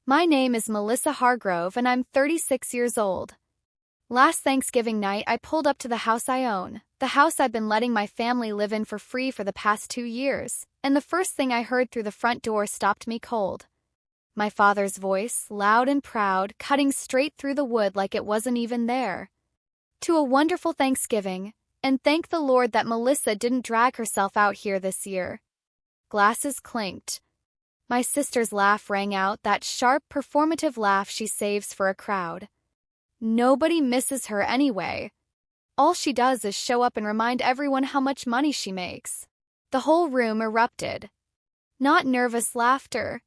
My name is Melissa Hargrove and I'm 36 years old. Last Thanksgiving night I pulled up to the house I own, the house I've been letting my family live in for free for the past 2 years, and the first thing I heard through the front door stopped me cold. My father's voice, loud and proud, cutting straight through the wood like it wasn't even there. To a wonderful Thanksgiving, and thank the Lord that Melissa didn't drag herself out here this year. Glasses clinked. My sister's laugh rang out, that sharp, performative laugh she saves for a crowd. Nobody misses her anyway. All she does is show up and remind everyone how much money she makes. The whole room erupted. Not nervous laughter.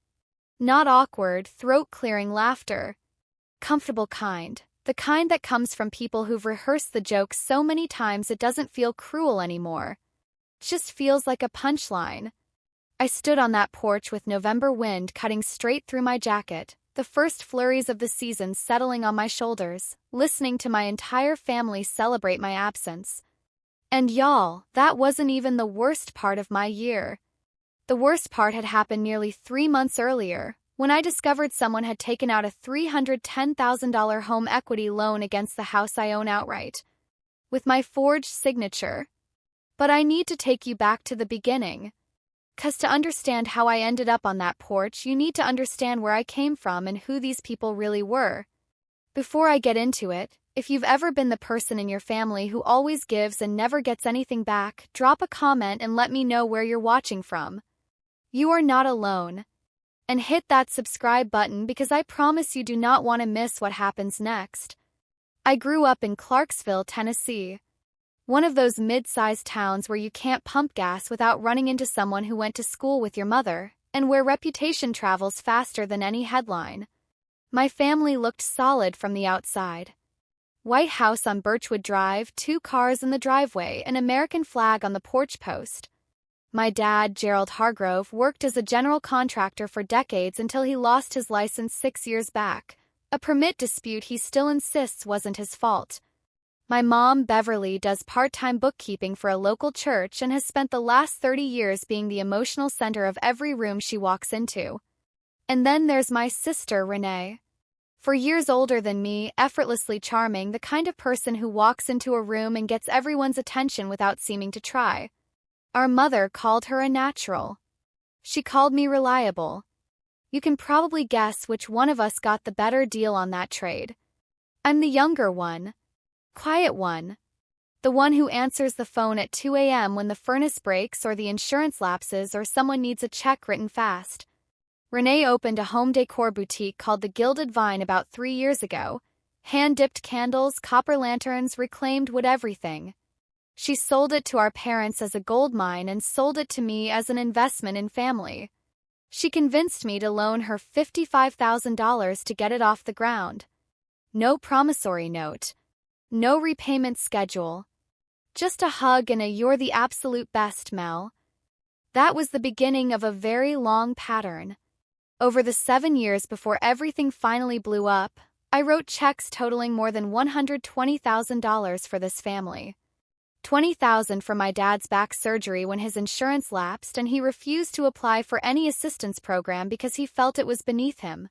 Not awkward, throat-clearing laughter. Comfortable kind. The kind that comes from people who've rehearsed the joke so many times it doesn't feel cruel anymore. It just feels like a punchline. I stood on that porch with November wind cutting straight through my jacket, the first flurries of the season settling on my shoulders, listening to my entire family celebrate my absence. And y'all, that wasn't even the worst part of my year. The worst part had happened nearly 3 months earlier, when I discovered someone had taken out a $310,000 home equity loan against the house I own outright, with my forged signature. But I need to take you back to the beginning. 'Cause to understand how I ended up on that porch, you need to understand where I came from and who these people really were. Before I get into it, if you've ever been the person in your family who always gives and never gets anything back, drop a comment and let me know where you're watching from. You are not alone. And hit that subscribe button because I promise you do not want to miss what happens next. I grew up in Clarksville, Tennessee. One of those mid-sized towns where you can't pump gas without running into someone who went to school with your mother, and where reputation travels faster than any headline. My family looked solid from the outside. White house on Birchwood Drive, 2 cars in the driveway, an American flag on the porch post. My dad, Gerald Hargrove, worked as a general contractor for decades until he lost his license 6 years back, a permit dispute he still insists wasn't his fault. My mom, Beverly, does part-time bookkeeping for a local church and has spent the last 30 years being the emotional center of every room she walks into. And then there's my sister, Renee. 4 years older than me, effortlessly charming, the kind of person who walks into a room and gets everyone's attention without seeming to try. Our mother called her a natural. She called me reliable. You can probably guess which one of us got the better deal on that trade. I'm the younger one. Quiet one. The one who answers the phone at 2 a.m. when the furnace breaks or the insurance lapses or someone needs a check written fast. Renee opened a home decor boutique called the Gilded Vine about 3 years ago. Hand-dipped candles, copper lanterns, reclaimed wood, everything. She sold it to our parents as a gold mine and sold it to me as an investment in family. She convinced me to loan her $55,000 to get it off the ground. No promissory note. No repayment schedule. Just a hug and a "you're the absolute best, Mel." That was the beginning of a very long pattern. Over the 7 years before everything finally blew up, I wrote checks totaling more than $120,000 for this family. $20,000 for my dad's back surgery when his insurance lapsed and he refused to apply for any assistance program because he felt it was beneath him.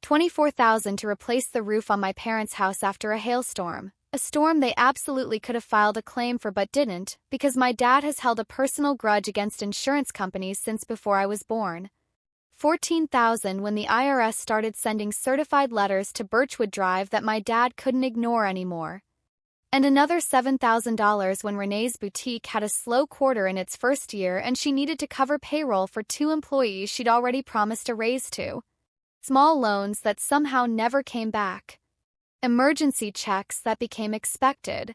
$24,000 to replace the roof on my parents' house after a hailstorm. A storm they absolutely could have filed a claim for but didn't, because my dad has held a personal grudge against insurance companies since before I was born. $14,000 when the IRS started sending certified letters to Birchwood Drive that my dad couldn't ignore anymore. And another $7,000 when Renee's boutique had a slow quarter in its first year and she needed to cover payroll for 2 employees she'd already promised a raise to. Small loans that somehow never came back. Emergency checks that became expected.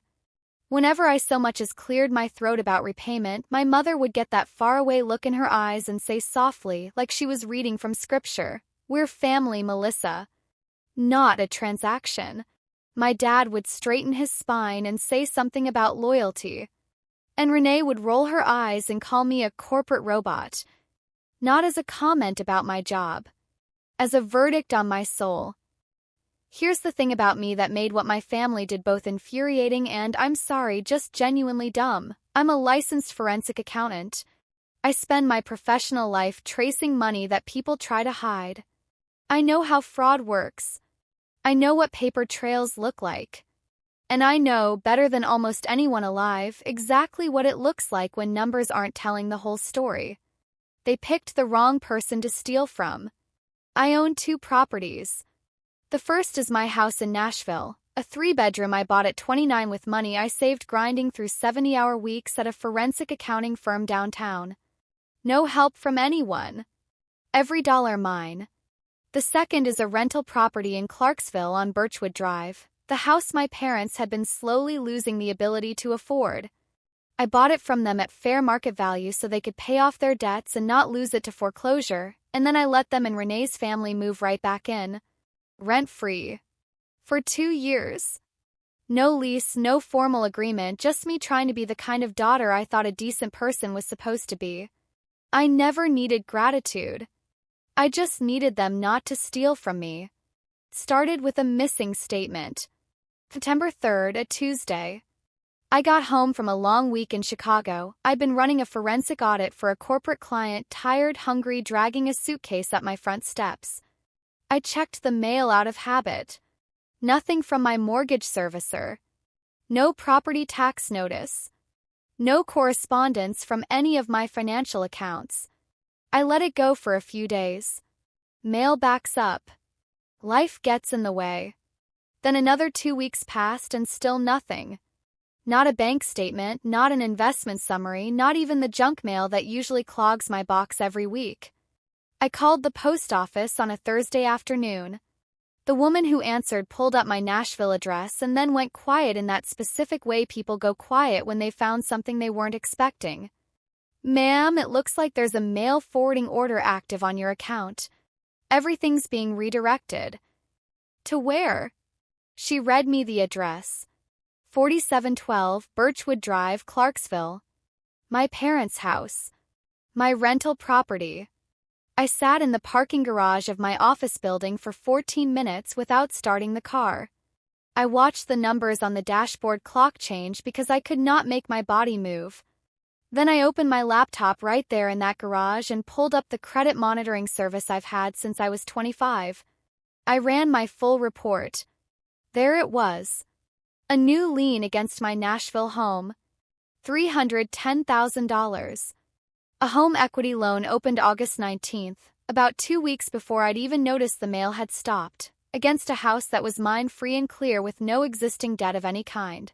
Whenever I so much as cleared my throat about repayment, my mother would get that faraway look in her eyes and say softly, like she was reading from scripture, "We're family, Melissa. Not a transaction." My dad would straighten his spine and say something about loyalty. And Renee would roll her eyes and call me a corporate robot. Not as a comment about my job. As a verdict on my soul. Here's the thing about me that made what my family did both infuriating and, I'm sorry, just genuinely dumb. I'm a licensed forensic accountant. I spend my professional life tracing money that people try to hide. I know how fraud works. I know what paper trails look like. And I know, better than almost anyone alive, exactly what it looks like when numbers aren't telling the whole story. They picked the wrong person to steal from. I own 2 properties. The first is my house in Nashville, a 3-bedroom I bought at 29 with money I saved grinding through 70-hour weeks at a forensic accounting firm downtown. No help from anyone. Every dollar mine. The second is a rental property in Clarksville on Birchwood Drive, the house my parents had been slowly losing the ability to afford. I bought it from them at fair market value so they could pay off their debts and not lose it to foreclosure, and then I let them and Renee's family move right back in. Rent-free. For 2 years. No lease, no formal agreement, just me trying to be the kind of daughter I thought a decent person was supposed to be. I never needed gratitude. I just needed them not to steal from me. Started with a missing statement. September 3rd, a Tuesday. I got home from a long week in Chicago. I'd been running a forensic audit for a corporate client, tired, hungry, dragging a suitcase up my front steps. I checked the mail out of habit. Nothing from my mortgage servicer. No property tax notice. No correspondence from any of my financial accounts. I let it go for a few days. Mail backs up. Life gets in the way. Then another 2 weeks passed and still nothing. Not a bank statement, not an investment summary, not even the junk mail that usually clogs my box every week. I called the post office on a Thursday afternoon. The woman who answered pulled up my Nashville address and then went quiet in that specific way people go quiet when they found something they weren't expecting. "Ma'am, it looks like there's a mail forwarding order active on your account. Everything's being redirected." "To where?" She read me the address. 4712 Birchwood Drive, Clarksville. My parents' house. My rental property. I sat in the parking garage of my office building for 14 minutes without starting the car. I watched the numbers on the dashboard clock change because I could not make my body move. Then I opened my laptop right there in that garage and pulled up the credit monitoring service I've had since I was 25. I ran my full report. There it was. A new lien against my Nashville home. $310,000. A home equity loan opened August 19th, about 2 weeks before I'd even noticed the mail had stopped, against a house that was mine free and clear with no existing debt of any kind.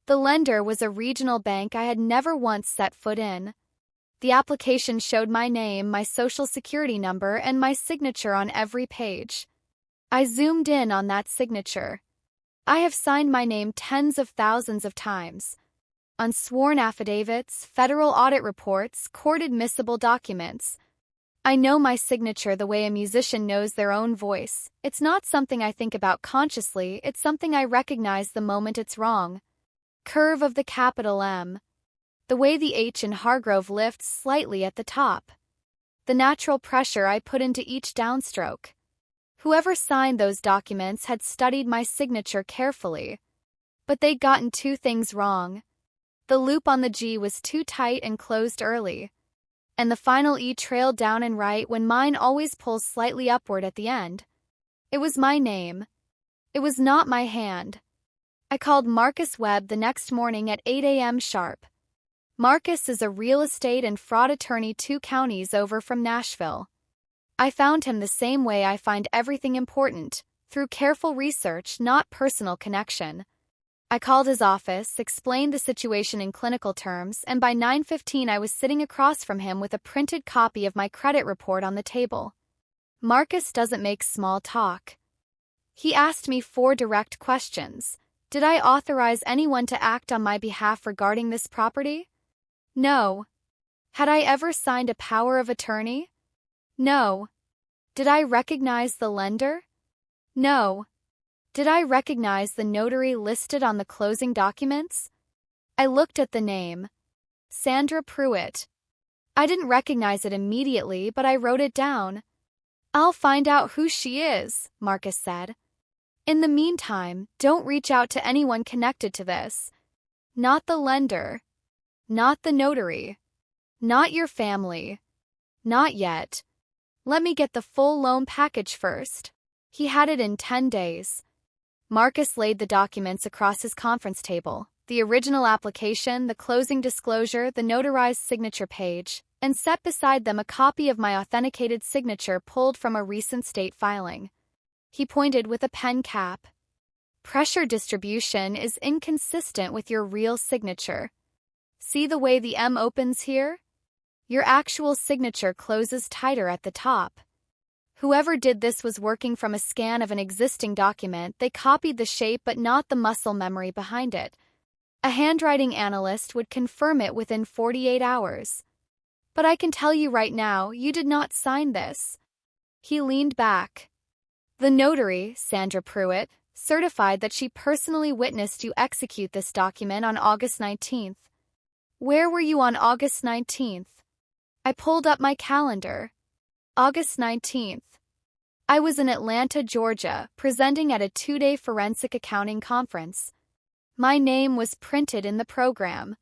The lender was a regional bank I had never once set foot in. The application showed my name, my social security number, and my signature on every page. I zoomed in on that signature. I have signed my name tens of thousands of times. On sworn affidavits, federal audit reports, court-admissible documents. I know my signature the way a musician knows their own voice. It's not something I think about consciously, it's something I recognize the moment it's wrong. Curve of the capital M. The way the H in Hargrove lifts slightly at the top. The natural pressure I put into each downstroke. Whoever signed those documents had studied my signature carefully. But they'd gotten 2 things wrong. The loop on the G was too tight and closed early. And the final E trailed down and right when mine always pulls slightly upward at the end. It was my name. It was not my hand. I called Marcus Webb the next morning at 8 a.m. sharp. Marcus is a real estate and fraud attorney 2 counties over from Nashville. I found him the same way I find everything important, through careful research, not personal connection. I called his office, explained the situation in clinical terms, and by 9:15 I was sitting across from him with a printed copy of my credit report on the table. Marcus doesn't make small talk. He asked me 4 direct questions. Did I authorize anyone to act on my behalf regarding this property? No. Had I ever signed a power of attorney? No. Did I recognize the lender? No. Did I recognize the notary listed on the closing documents? I looked at the name. Sandra Pruitt. I didn't recognize it immediately, but I wrote it down. "I'll find out who she is," Marcus said. "In the meantime, don't reach out to anyone connected to this. Not the lender. Not the notary. Not your family. Not yet. Let me get the full loan package first. He had it in 10 days. Marcus laid the documents across his conference table, the original application, the closing disclosure, the notarized signature page, and set beside them a copy of my authenticated signature pulled from a recent state filing. He pointed with a pen cap. Pressure distribution is inconsistent with your real signature. See the way the M opens here? Your actual signature closes tighter at the top. Whoever did this was working from a scan of an existing document. They copied the shape but not the muscle memory behind it. A handwriting analyst would confirm it within 48 hours. But I can tell you right now, you did not sign this. He leaned back. The notary, Sandra Pruitt, certified that she personally witnessed you execute this document on August 19th. Where were you on August 19th? I pulled up my calendar. August 19th. I was in Atlanta, Georgia, presenting at a 2-day forensic accounting conference. My name was printed in the program.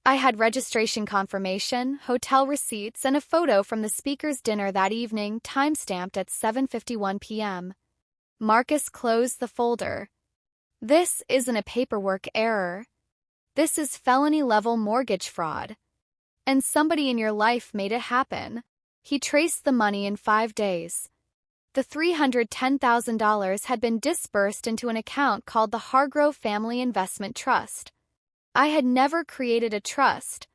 I had registration confirmation, hotel receipts, and a photo from the speaker's dinner that evening, timestamped at 7:51 p.m. Marcus closed the folder. This isn't a paperwork error. This is felony-level mortgage fraud. And somebody in your life made it happen. He traced the money in 5 days. The $310,000 had been disbursed into an account called the Hargrove Family Investment Trust. I had never created a trust.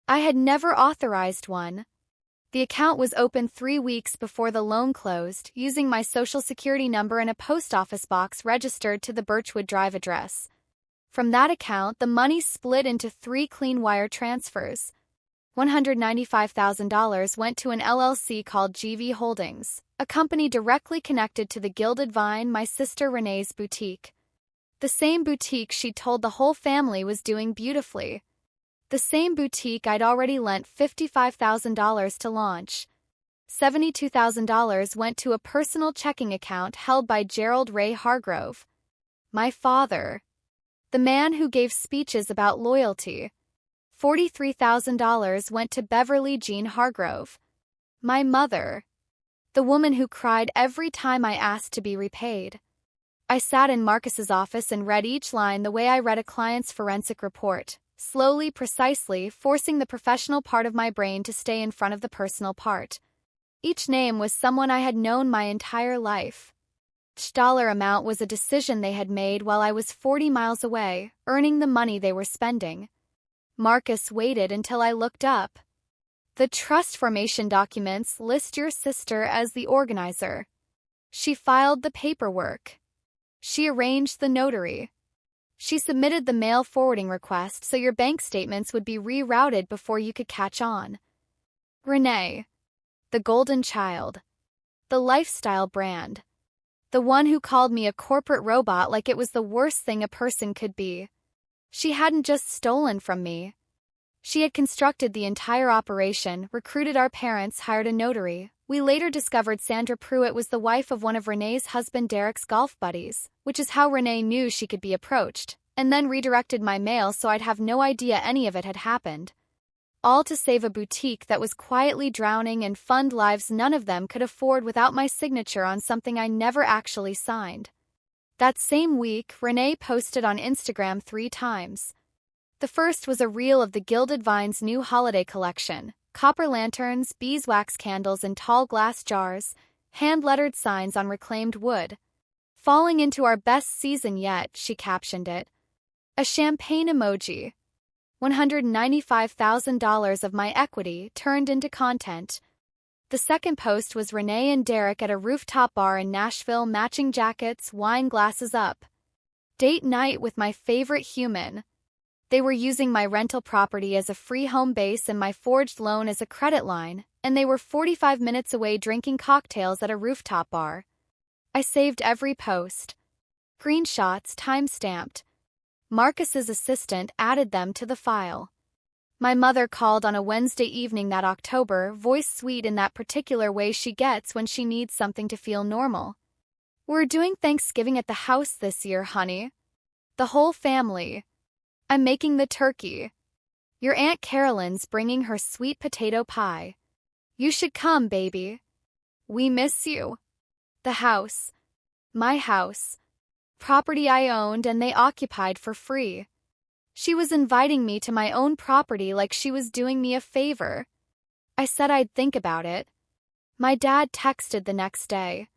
I had never authorized one. The account was opened 3 weeks before the loan closed, using my social security number and a post office box registered to the Birchwood Drive address. From that account, the money split into 3 clean wire transfers. $195,000 went to an LLC called GV Holdings, a company directly connected to the Gilded Vine, my sister Renee's boutique. The same boutique she'd told the whole family was doing beautifully. The same boutique I'd already lent $55,000 to launch. $72,000 went to a personal checking account held by Gerald Ray Hargrove. My father. The man who gave speeches about loyalty. $43,000 went to Beverly Jean Hargrove. My mother. The woman who cried every time I asked to be repaid. I sat in Marcus's office and read each line the way I read a client's forensic report, slowly, precisely, forcing the professional part of my brain to stay in front of the personal part. Each name was someone I had known my entire life. Each dollar amount was a decision they had made while I was 40 miles away, earning the money they were spending. Marcus waited until I looked up. The trust formation documents list your sister as the organizer. She filed the paperwork. She arranged the notary. She submitted the mail forwarding request so your bank statements would be rerouted before you could catch on. Renee. The golden child. The lifestyle brand. The one who called me a corporate robot like it was the worst thing a person could be. She hadn't just stolen from me. She had constructed the entire operation, recruited our parents, hired a notary. We later discovered Sandra Pruitt was the wife of one of Renee's husband Derek's golf buddies, which is how Renee knew she could be approached, and then redirected my mail so I'd have no idea any of it had happened. All to save a boutique that was quietly drowning and fund lives none of them could afford without my signature on something I never actually signed. That same week, Renee posted on Instagram 3 times. The first was a reel of the Gilded Vine's new holiday collection: copper lanterns, beeswax candles in tall glass jars, hand-lettered signs on reclaimed wood. "Falling into our best season yet," she captioned it. A champagne emoji. $195,000 of my equity turned into content. The second post was Renee and Derek at a rooftop bar in Nashville, matching jackets, wine glasses up. Date night with my favorite human. They were using my rental property as a free home base and my forged loan as a credit line, and they were 45 minutes away drinking cocktails at a rooftop bar. I saved every post. Screenshots time-stamped. Marcus's assistant added them to the file. My mother called on a Wednesday evening that October, voice sweet in that particular way she gets when she needs something to feel normal. "We're doing Thanksgiving at the house this year, honey. The whole family. I'm making the turkey. Your Aunt Carolyn's bringing her sweet potato pie. You should come, baby." We miss you. The house. My house. Property I owned and they occupied for free. She was inviting me to my own property like she was doing me a favor. I said I'd think about it. My dad texted the next day.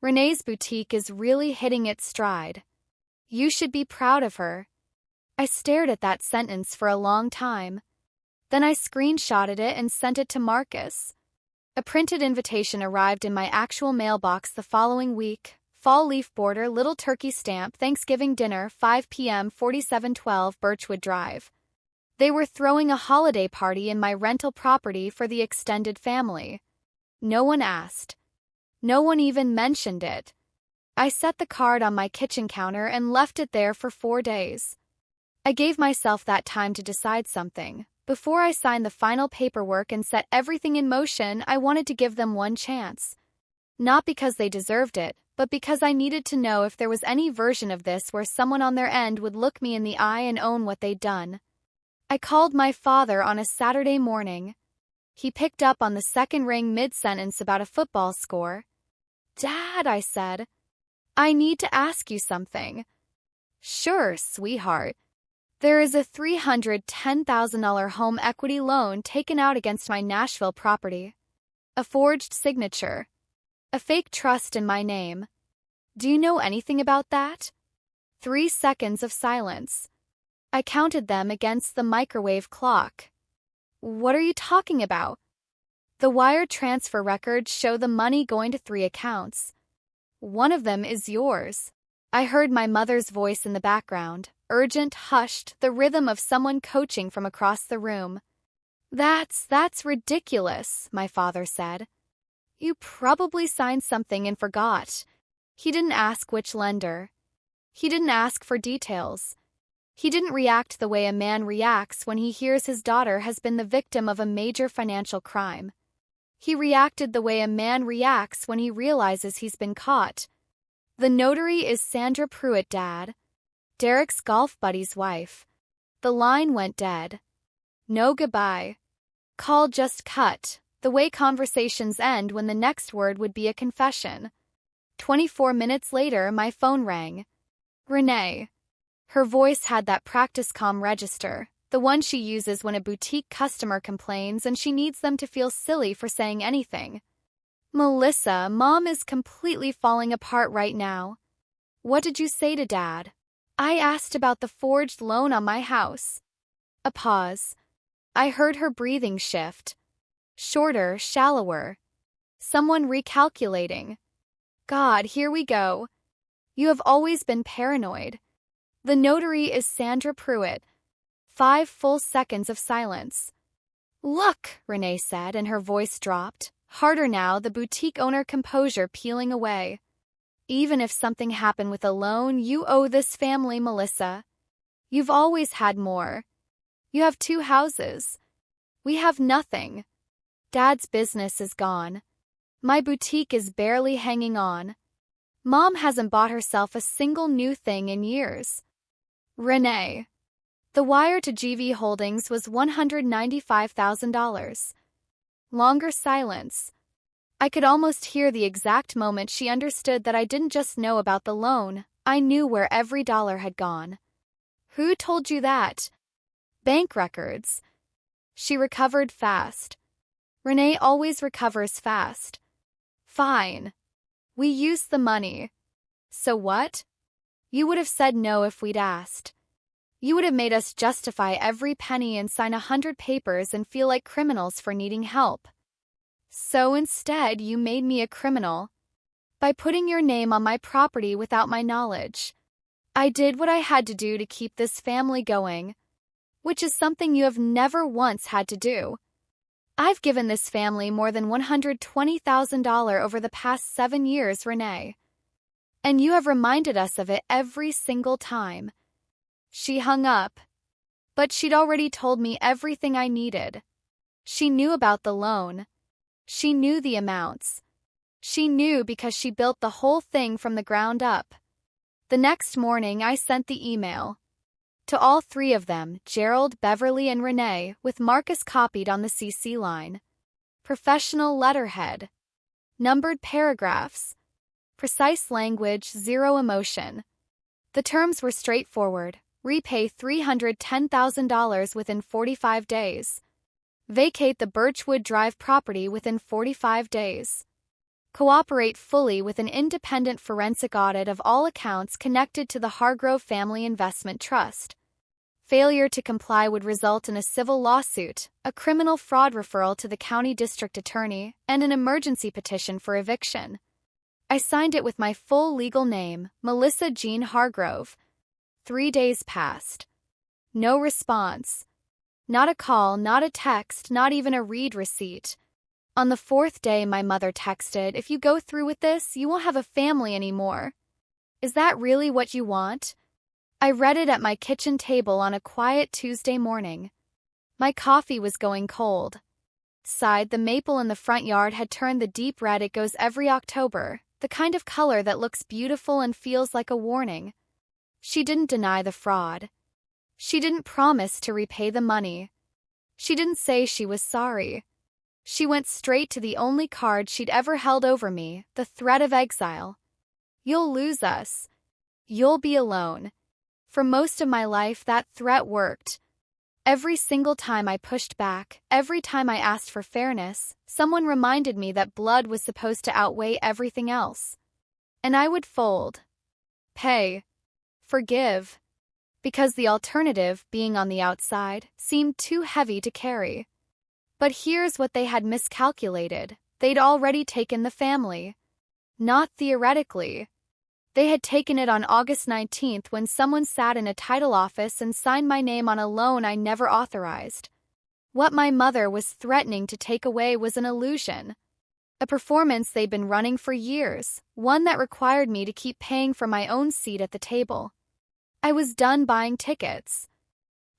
Renee's boutique is really hitting its stride. You should be proud of her. I stared at that sentence for a long time. Then I screenshotted it and sent it to Marcus. A printed invitation arrived in my actual mailbox the following week. Fall leaf border, little turkey stamp, Thanksgiving dinner, 5 p.m., 4712 Birchwood Drive. They were throwing a holiday party in my rental property for the extended family. No one asked. No one even mentioned it. I set the card on my kitchen counter and left it there for 4 days. I gave myself that time to decide something. Before I signed the final paperwork and set everything in motion, I wanted to give them one chance. Not because they deserved it, but because I needed to know if there was any version of this where someone on their end would look me in the eye and own what they'd done. I called my father on a Saturday morning. He picked up on the second ring mid-sentence about a football score. "Dad," I said, "I need to ask you something." "Sure, sweetheart. There is a $310,000 home equity loan taken out against my Nashville property. A forged signature. A fake trust in my name. Do you know anything about that?" 3 seconds of silence. I counted them against the microwave clock. "What are you talking about?" "The wire transfer records show the money going to 3 accounts. One of them is yours." I heard my mother's voice in the background, urgent, hushed, the rhythm of someone coaching from across the room. That's ridiculous," my father said. "You probably signed something and forgot." He didn't ask which lender. He didn't ask for details. He didn't react the way a man reacts when he hears his daughter has been the victim of a major financial crime. He reacted the way a man reacts when he realizes he's been caught. "The notary is Sandra Pruitt, Dad. Derek's golf buddy's wife." The line went dead. No goodbye. Call just cut, the way conversations end when the next word would be a confession. 24 minutes later, my phone rang. Renee. Her voice had that practice comm register, the one she uses when a boutique customer complains and she needs them to feel silly for saying anything. "Melissa, Mom is completely falling apart right now." "What did you say to Dad?" "I asked about the forged loan on my house." A pause. I heard her breathing shift. Shorter, shallower. Someone recalculating. God, here we go. "You have always been paranoid. The notary is Sandra Pruitt." 5 full seconds of silence. "Look," Renee said, and her voice dropped. Harder now, the boutique owner composure peeling away. "Even if something happened with a loan, you owe this family, Melissa. You've always had more. You have 2 houses. We have nothing. Dad's business is gone. My boutique is barely hanging on. Mom hasn't bought herself a single new thing in years." Renee. The wire to GV Holdings was $195,000. Longer silence. I could almost hear the exact moment she understood that I didn't just know about the loan, I knew where every dollar had gone. "Who told you that?" "Bank records." She recovered fast. Renee always recovers fast. "Fine. We used the money." "So what?" "You would have said no if we'd asked. You would have made us justify every penny and sign 100 papers and feel like criminals for needing help. So instead, you made me a criminal. By putting your name on my property without my knowledge. I did what I had to do to keep this family going, which is something you have never once had to do. I've given this family more than $120,000 over the past 7 years, Renee. And you have reminded us of it every single time." She hung up. But she'd already told me everything I needed. She knew about the loan. She knew the amounts. She knew because she built the whole thing from the ground up. The next morning, I sent the email. To all 3 of them, Gerald, Beverly, and Renee, with Marcus copied on the CC line. Professional letterhead. numbered paragraphs, precise language, zero emotion. The terms were straightforward. Repay $310,000 within 45 days. Vacate the Birchwood Drive property within 45 days. Cooperate fully with an independent forensic audit of all accounts connected to the Hargrove Family Investment Trust. Failure to comply would result in a civil lawsuit, a criminal fraud referral to the county district attorney, and an emergency petition for eviction. I signed it with my full legal name, Melissa Jean Hargrove. 3 days passed. No response. Not a call, not a text, not even a read receipt. On the 4th day, my mother texted, "If you go through with this, you won't have a family anymore. Is that really what you want?" I read it at my kitchen table on a quiet Tuesday morning. My coffee was going cold. Sighed, the maple in the front yard had turned the deep red it goes every October, the kind of color that looks beautiful and feels like a warning. She didn't deny the fraud. She didn't promise to repay the money. She didn't say she was sorry. She went straight to the only card she'd ever held over me, the threat of exile. You'll lose us. You'll be alone. For most of my life, that threat worked. Every single time I pushed back, every time I asked for fairness, someone reminded me that blood was supposed to outweigh everything else. And I would fold. Pay. Forgive. Because the alternative, being on the outside, seemed too heavy to carry. But here's what they had miscalculated. They'd already taken the family. Not theoretically. They had taken it on August 19th when someone sat in a title office and signed my name on a loan I never authorized. What my mother was threatening to take away was an illusion. A performance they'd been running for years, one that required me to keep paying for my own seat at the table. I was done buying tickets.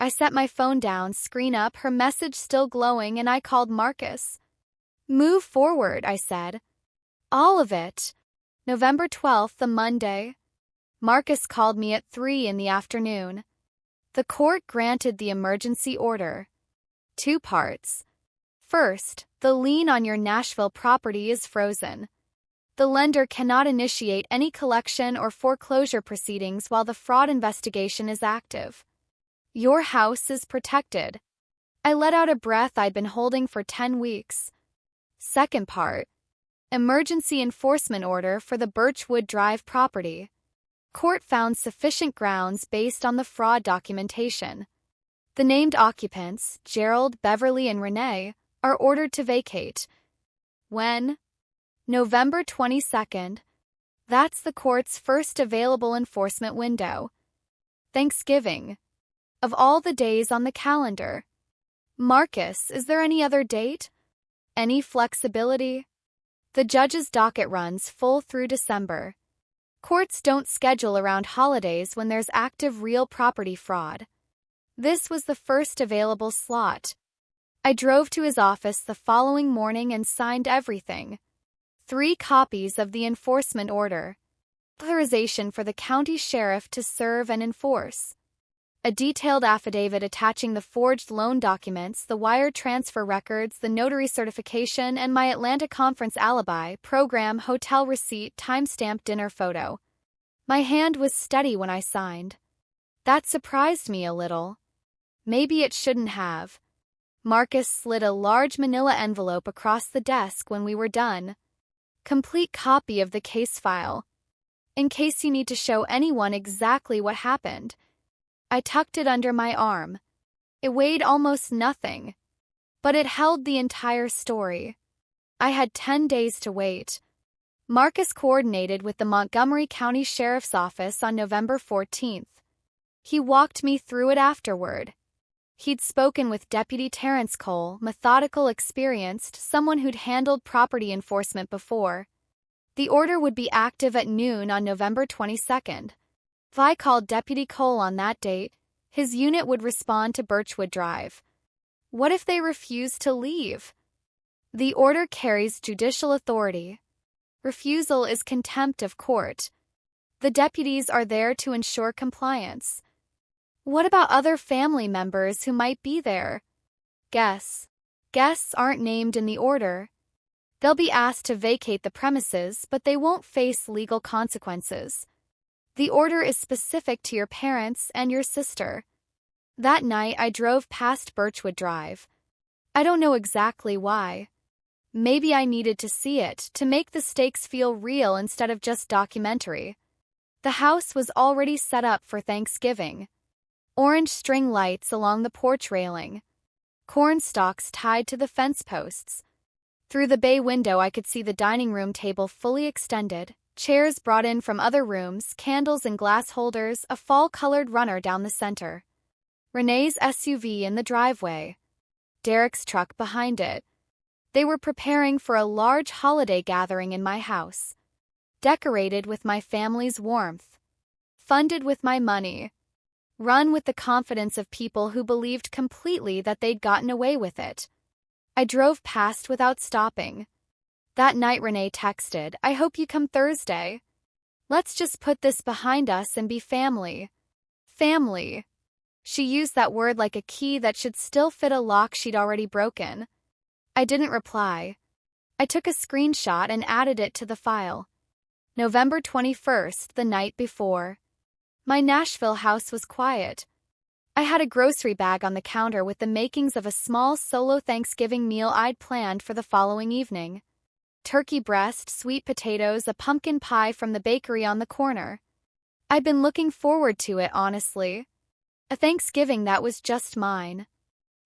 I set my phone down, screen up, her message still glowing, and I called Marcus. "Move forward," I said. "All of it." November 12th, the Monday. Marcus called me at 3 in the afternoon. The court granted the emergency order. 2 parts. First, the lien on your Nashville property is frozen. The lender cannot initiate any collection or foreclosure proceedings while the fraud investigation is active. Your house is protected. I let out a breath I'd been holding for 10 weeks. Second part. Emergency enforcement order for the Birchwood Drive property. Court found sufficient grounds based on the fraud documentation. The named occupants, Gerald, Beverly, and Renee, are ordered to vacate. When? November 22nd. That's the court's first available enforcement window. Thanksgiving. Of all the days on the calendar. Marcus, is there any other date? Any flexibility? The judge's docket runs full through December. Courts don't schedule around holidays when there's active real property fraud. This was the first available slot. I drove to his office the following morning and signed everything. 3 copies of the enforcement order. Authorization for the county sheriff to serve and enforce. A detailed affidavit attaching the forged loan documents, the wire transfer records, the notary certification, and my Atlanta conference alibi, program, hotel receipt, timestamp dinner photo. My hand was steady when I signed. That surprised me a little. Maybe it shouldn't have. Marcus slid a large manila envelope across the desk when we were done. Complete copy of the case file. In case you need to show anyone exactly what happened. I tucked it under my arm. It weighed almost nothing. But it held the entire story. I had 10 days to wait. Marcus coordinated with the Montgomery County Sheriff's Office on November 14th. He walked me through it afterward. He'd spoken with Deputy Terrence Cole, methodical, experienced, someone who'd handled property enforcement before. The order would be active at noon on November 22nd. If I called Deputy Cole on that date, his unit would respond to Birchwood Drive. What if they refused to leave? The order carries judicial authority. Refusal is contempt of court. The deputies are there to ensure compliance. What about other family members who might be there? Guests. Guests aren't named in the order. They'll be asked to vacate the premises, but they won't face legal consequences. The order is specific to your parents and your sister. That night, I drove past Birchwood Drive. I don't know exactly why. Maybe I needed to see it to make the stakes feel real instead of just documentary. The house was already set up for Thanksgiving. Orange string lights along the porch railing. Corn stalks tied to the fence posts. Through the bay window I could see the dining room table fully extended, chairs brought in from other rooms, candles and glass holders, a fall-colored runner down the center. Renee's SUV in the driveway. Derek's truck behind it. They were preparing for a large holiday gathering in my house. Decorated with my family's warmth. Funded with my money. Run with the confidence of people who believed completely that they'd gotten away with it. I drove past without stopping. That night Renee texted, "I hope you come Thursday. Let's just put this behind us and be family." Family. She used that word like a key that should still fit a lock she'd already broken. I didn't reply. I took a screenshot and added it to the file. November 21st, the night before. My Nashville house was quiet. I had a grocery bag on the counter with the makings of a small solo Thanksgiving meal I'd planned for the following evening. Turkey breast, sweet potatoes, a pumpkin pie from the bakery on the corner. I'd been looking forward to it, honestly. A Thanksgiving that was just mine.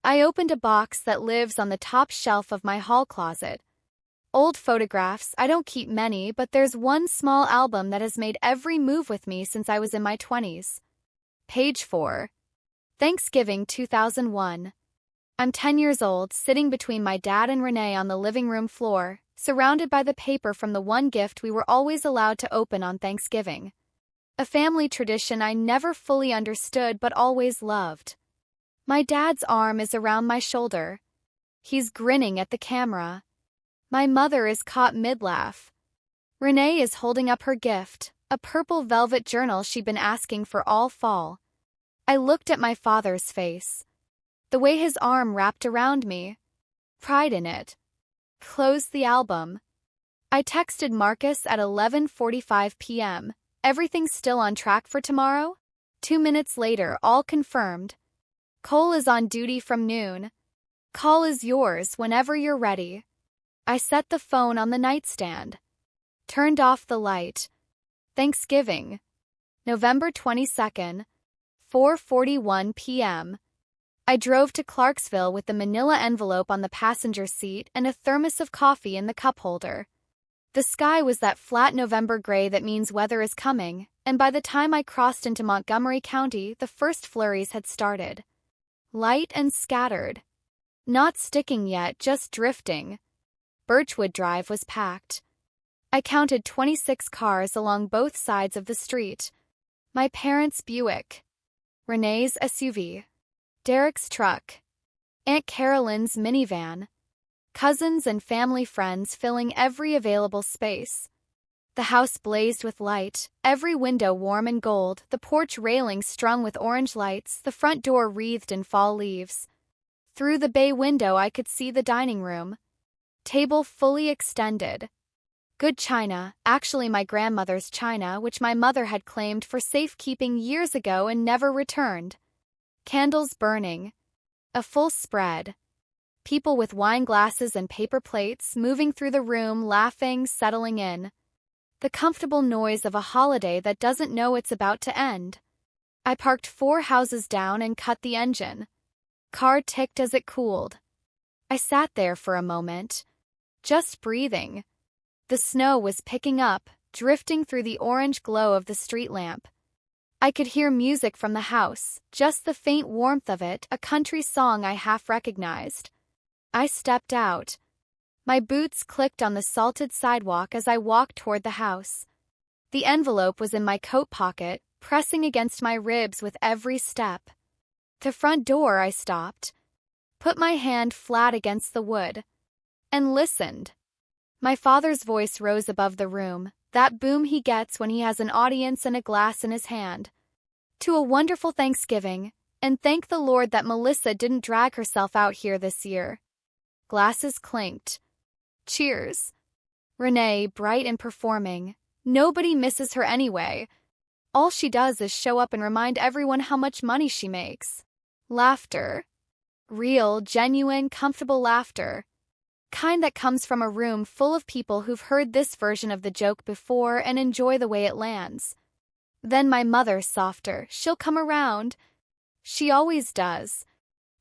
I opened a box that lives on the top shelf of my hall closet. Old photographs, I don't keep many, but there's one small album that has made every move with me since I was in my 20s. Page 4. Thanksgiving 2001. I'm 10 years old, sitting between my dad and Renee on the living room floor, surrounded by the paper from the one gift we were always allowed to open on Thanksgiving. A family tradition I never fully understood but always loved. My dad's arm is around my shoulder. He's grinning at the camera. My mother is caught mid-laugh. Renee is holding up her gift, a purple velvet journal she'd been asking for all fall. I looked at my father's face. The way his arm wrapped around me. Pride in it. Closed the album. I texted Marcus at 11:45 p.m. Everything still on track for tomorrow? 2 minutes later, all confirmed. Cole is on duty from noon. Call is yours whenever you're ready. I set the phone on the nightstand. Turned off the light. Thanksgiving. November 22nd, 4:41 p.m. I drove to Clarksville with the manila envelope on the passenger seat and a thermos of coffee in the cup holder. The sky was that flat November gray that means weather is coming, and by the time I crossed into Montgomery County, the first flurries had started. Light and scattered. Not sticking yet, just drifting. Birchwood Drive was packed. I counted 26 cars along both sides of the street. My parents' Buick. Renee's SUV. Derek's truck. Aunt Carolyn's minivan. Cousins and family friends filling every available space. The house blazed with light, every window warm and gold, the porch railing strung with orange lights, the front door wreathed in fall leaves. Through the bay window I could see the dining room. Table fully extended. Good china, actually my grandmother's china, which my mother had claimed for safekeeping years ago and never returned. Candles burning. A full spread. People with wine glasses and paper plates moving through the room, laughing, settling in. The comfortable noise of a holiday that doesn't know it's about to end. I parked 4 houses down and cut the engine. Car ticked as it cooled. I sat there for a moment, just breathing. The snow was picking up, drifting through the orange glow of the street lamp. I could hear music from the house, just the faint warmth of it, a country song I half recognized. I stepped out. My boots clicked on the salted sidewalk as I walked toward the house. The envelope was in my coat pocket, pressing against my ribs with every step. The front door I stopped, put my hand flat against the wood, and listened. My father's voice rose above the room, that boom he gets when he has an audience and a glass in his hand. To a wonderful Thanksgiving, and thank the Lord that Melissa didn't drag herself out here this year. Glasses clinked. Cheers. Renee, bright and performing. Nobody misses her anyway. All she does is show up and remind everyone how much money she makes. Laughter. Real, genuine, comfortable laughter. Kind that comes from a room full of people who've heard this version of the joke before and enjoy the way it lands. Then my mother's softer. She'll come around. She always does.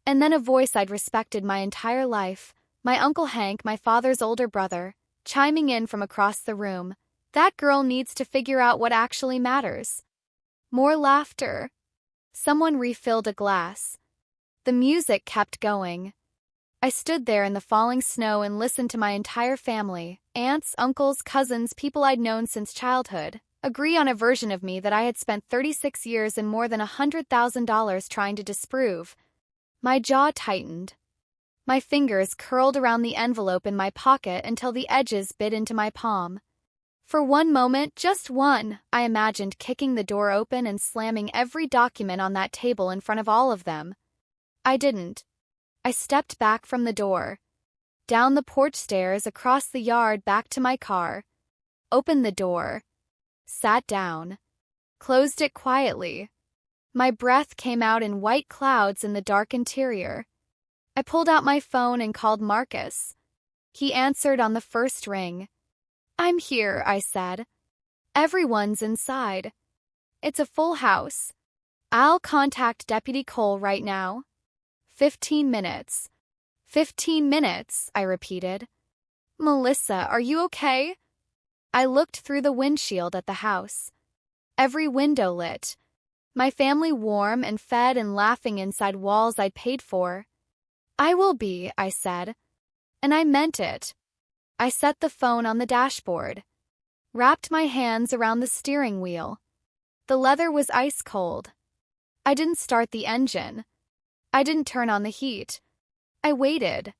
And then a voice I'd respected my entire life, my Uncle Hank, my father's older brother, chiming in from across the room. That girl needs to figure out what actually matters. More laughter. Someone refilled a glass. The music kept going. I stood there in the falling snow and listened to my entire family, aunts, uncles, cousins, people I'd known since childhood, agree on a version of me that I had spent 36 years and more than $100,000 trying to disprove. My jaw tightened. My fingers curled around the envelope in my pocket until the edges bit into my palm. For one moment, just one, I imagined kicking the door open and slamming every document on that table in front of all of them. I didn't. I stepped back from the door, down the porch stairs, across the yard, back to my car, opened the door, sat down, closed it quietly. My breath came out in white clouds in the dark interior. I pulled out my phone and called Marcus. He answered on the first ring. "I'm here," I said. "Everyone's inside. It's a full house. I'll contact Deputy Cole right now." 15 minutes. 15 minutes, I repeated. "Melissa, are you okay?" I looked through the windshield at the house. Every window lit. My family warm and fed and laughing inside walls I'd paid for. "I will be," I said. And I meant it. I set the phone on the dashboard. Wrapped my hands around the steering wheel. The leather was ice cold. I didn't start the engine. I didn't turn on the heat. I waited.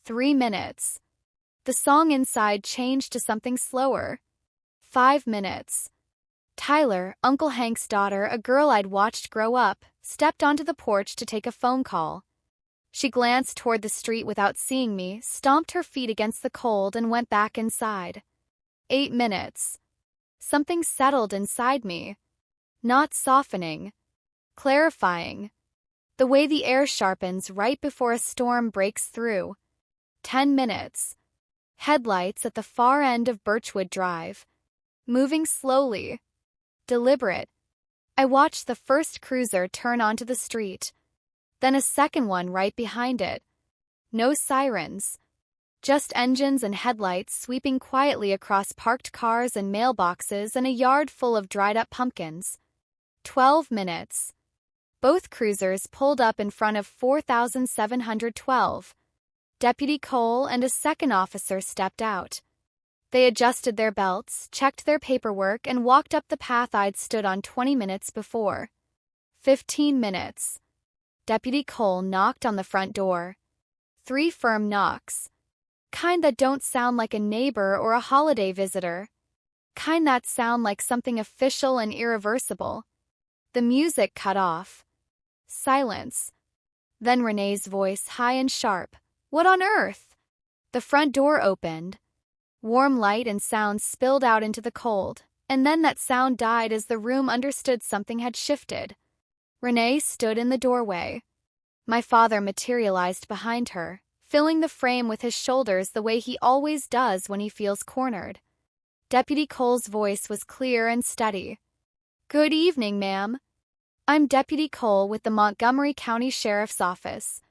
3 minutes. The song inside changed to something slower. 5 minutes. Tyler, Uncle Hank's daughter, a girl I'd watched grow up, stepped onto the porch to take a phone call. She glanced toward the street without seeing me, stomped her feet against the cold, and went back inside. 8 minutes. Something settled inside me. Not softening. Clarifying. The way the air sharpens right before a storm breaks through. 10 minutes. Headlights at the far end of Birchwood Drive. Moving slowly. Deliberate. I watched the first cruiser turn onto the street. Then a second one right behind it. No sirens. Just engines and headlights sweeping quietly across parked cars and mailboxes and a yard full of dried-up pumpkins. 12 minutes. Both cruisers pulled up in front of 4712. Deputy Cole and a second officer stepped out. They adjusted their belts, checked their paperwork, and walked up the path I'd stood on 20 minutes before. 15 minutes. Deputy Cole knocked on the front door. 3 firm knocks. Kind that don't sound like a neighbor or a holiday visitor. Kind that sound like something official and irreversible. The music cut off. Silence. Then Renee's voice, high and sharp. "What on earth?" The front door opened. Warm light and sound spilled out into the cold, and then that sound died as the room understood something had shifted. Renee stood in the doorway. My father materialized behind her, filling the frame with his shoulders the way he always does when he feels cornered. Deputy Cole's voice was clear and steady. "Good evening, ma'am. I'm Deputy Cole with the Montgomery County Sheriff's Office.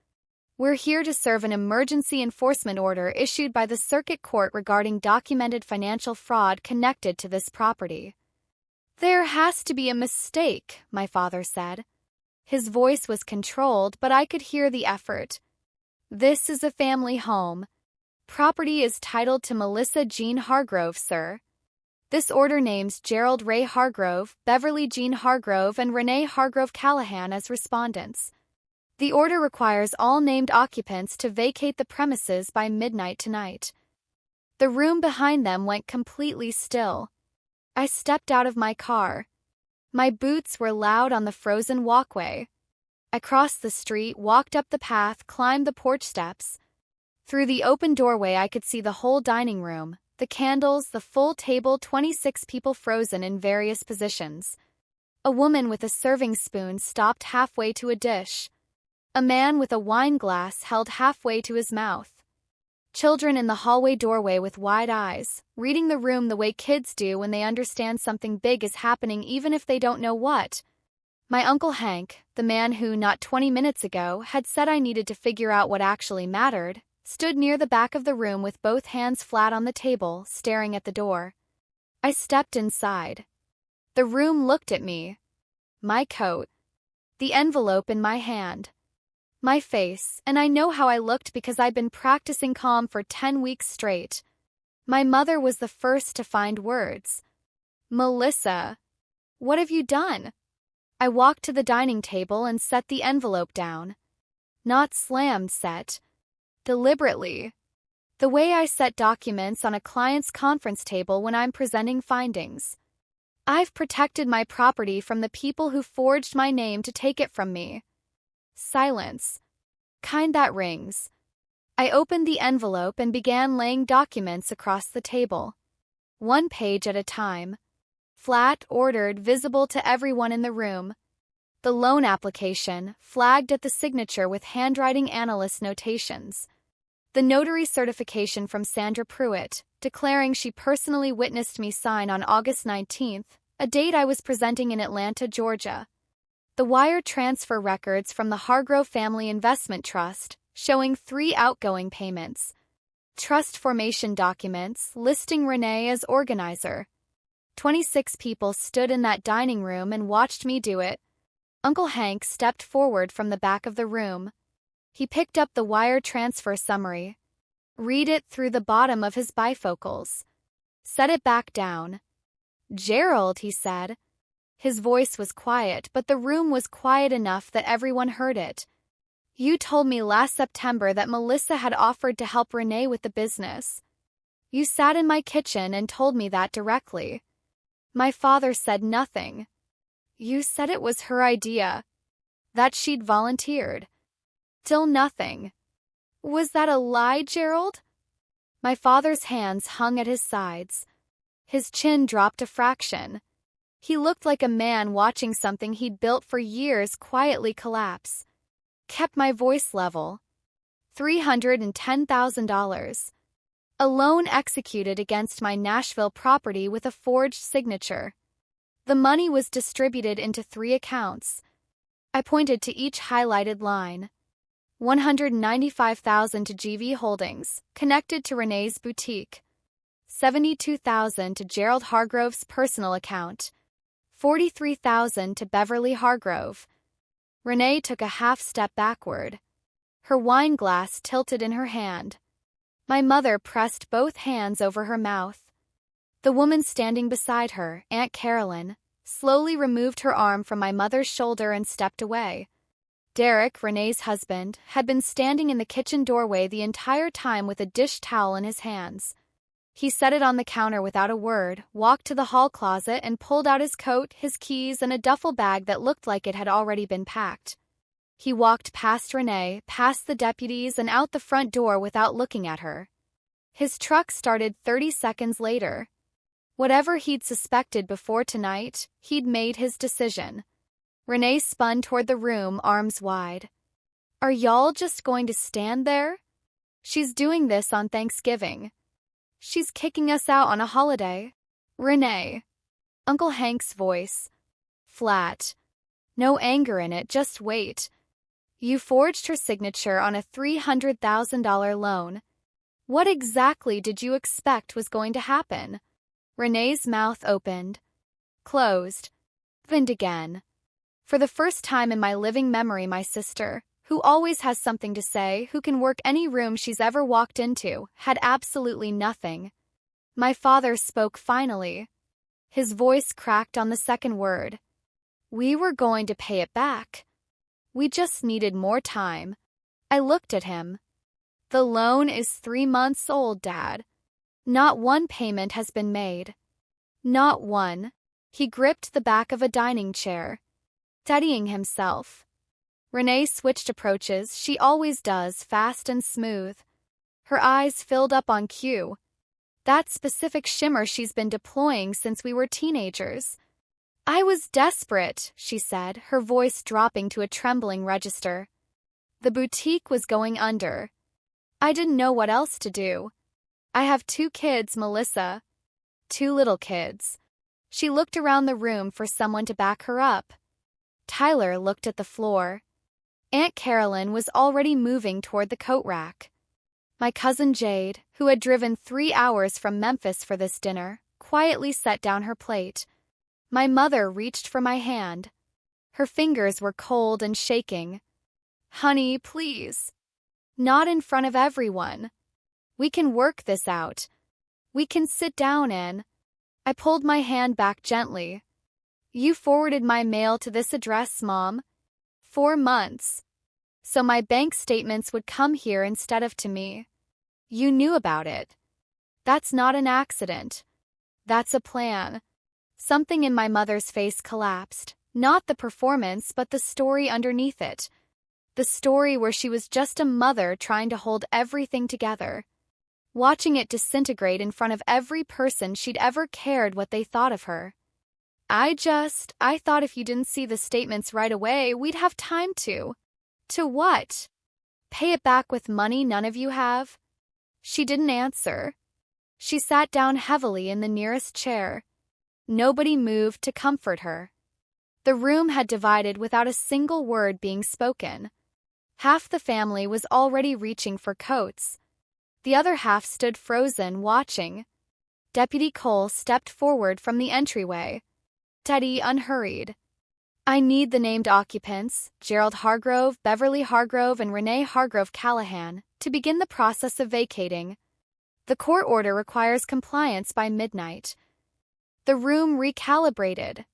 We're here to serve an emergency enforcement order issued by the Circuit Court regarding documented financial fraud connected to this property." "There has to be a mistake," my father said. His voice was controlled, but I could hear the effort. "This is a family home. Property is titled to Melissa Jean Hargrove, sir. This order names Gerald Ray Hargrove, Beverly Jean Hargrove, and Renee Hargrove Callahan as respondents. The order requires all named occupants to vacate the premises by midnight tonight." The room behind them went completely still. I stepped out of my car. My boots were loud on the frozen walkway. I crossed the street, walked up the path, climbed the porch steps. Through the open doorway I could see the whole dining room, the candles, the full table, 26 people frozen in various positions. A woman with a serving spoon stopped halfway to a dish. A man with a wine glass held halfway to his mouth. Children in the hallway doorway with wide eyes, reading the room the way kids do when they understand something big is happening even if they don't know what. My Uncle Hank, the man who, not 20 minutes ago, had said I needed to figure out what actually mattered, stood near the back of the room with both hands flat on the table, staring at the door. I stepped inside. The room looked at me. My coat. The envelope in my hand. My face, and I know how I looked because I'd been practicing calm for 10 weeks straight. My mother was the first to find words. "Melissa, what have you done?" I walked to the dining table and set the envelope down. Not slammed, set. Deliberately. The way I set documents on a client's conference table when I'm presenting findings. I've protected my property from the people who forged my name to take it from me. Silence. Kind that rings. I opened the envelope and began laying documents across the table. One page at a time. Flat, ordered, visible to everyone in the room. The loan application, flagged at the signature with handwriting analyst notations. The notary certification from Sandra Pruitt, declaring she personally witnessed me sign on August 19th, a date I was presenting in Atlanta, Georgia. The wire transfer records from the Hargrove Family Investment Trust, showing 3 outgoing payments. Trust formation documents listing Renee as organizer. 26 people stood in that dining room and watched me do it. Uncle Hank stepped forward from the back of the room. He picked up the wire transfer summary. Read it through the bottom of his bifocals. Set it back down. "Gerald," he said. His voice was quiet, but the room was quiet enough that everyone heard it. "You told me last September that Melissa had offered to help Renee with the business. You sat in my kitchen and told me that directly. My father said nothing. You said it was her idea. That she'd volunteered. Still nothing. Was that a lie, Gerald?" My father's hands hung at his sides. His chin dropped a fraction. He looked like a man watching something he'd built for years quietly collapse. Kept my voice level. $310,000. A loan executed against my Nashville property with a forged signature. The money was distributed into 3 accounts. I pointed to each highlighted line. $195,000 to GV Holdings, connected to Renee's boutique. $72,000 to Gerald Hargrove's personal account. $43,000 to Beverly Hargrove. Renee took a half step backward. Her wine glass tilted in her hand. My mother pressed both hands over her mouth. The woman standing beside her, Aunt Carolyn, slowly removed her arm from my mother's shoulder and stepped away. Derek, Renee's husband, had been standing in the kitchen doorway the entire time with a dish towel in his hands. He set it on the counter without a word, walked to the hall closet and pulled out his coat, his keys, and a duffel bag that looked like it had already been packed. He walked past Renee, past the deputies, and out the front door without looking at her. His truck started 30 seconds later. Whatever he'd suspected before tonight, he'd made his decision. Renee spun toward the room, arms wide. "Are y'all just going to stand there? She's doing this on Thanksgiving. She's kicking us out on a holiday." "Renee." Uncle Hank's voice. Flat. No anger in it, just wait. "You forged her signature on a $300,000 loan. What exactly did you expect was going to happen?" Renee's mouth opened. Closed. Opened again. For the first time in my living memory, my sister, who always has something to say, who can work any room she's ever walked into, had absolutely nothing. My father spoke finally. His voice cracked on the second word. "We were going to pay it back. We just needed more time." I looked at him. "The loan is 3 months old, Dad. Not one payment has been made. Not one." He gripped the back of a dining chair, steadying himself. Renee switched approaches, she always does, fast and smooth. Her eyes filled up on cue. That specific shimmer she's been deploying since we were teenagers. I was desperate, she said, her voice dropping to a trembling register. The boutique was going under. I didn't know what else to do. I have 2 kids, Melissa. 2 little kids. She looked around the room for someone to back her up. Tyler looked at the floor. Aunt Carolyn was already moving toward the coat rack. My cousin Jade, who had driven 3 hours from Memphis for this dinner, quietly set down her plate. My mother reached for my hand. Her fingers were cold and shaking. Honey, please. Not in front of everyone. We can work this out. We can sit down and... I pulled my hand back gently. You forwarded my mail to this address, Mom. 4 months. So my bank statements would come here instead of to me. You knew about it. That's not an accident. That's a plan. Something in my mother's face collapsed. Not the performance, but the story underneath it. The story where she was just a mother trying to hold everything together. Watching it disintegrate in front of every person she'd ever cared what they thought of her. I thought if you didn't see the statements right away, we'd have time to. To what? Pay it back with money none of you have? She didn't answer. She sat down heavily in the nearest chair. Nobody moved to comfort her. The room had divided without a single word being spoken. Half the family was already reaching for coats. The other half stood frozen, watching. Deputy Cole stepped forward from the entryway. Steady, unhurried. I need the named occupants, Gerald Hargrove, Beverly Hargrove, and Renee Hargrove Callahan, to begin the process of vacating. The court order requires compliance by midnight. The room recalibrated.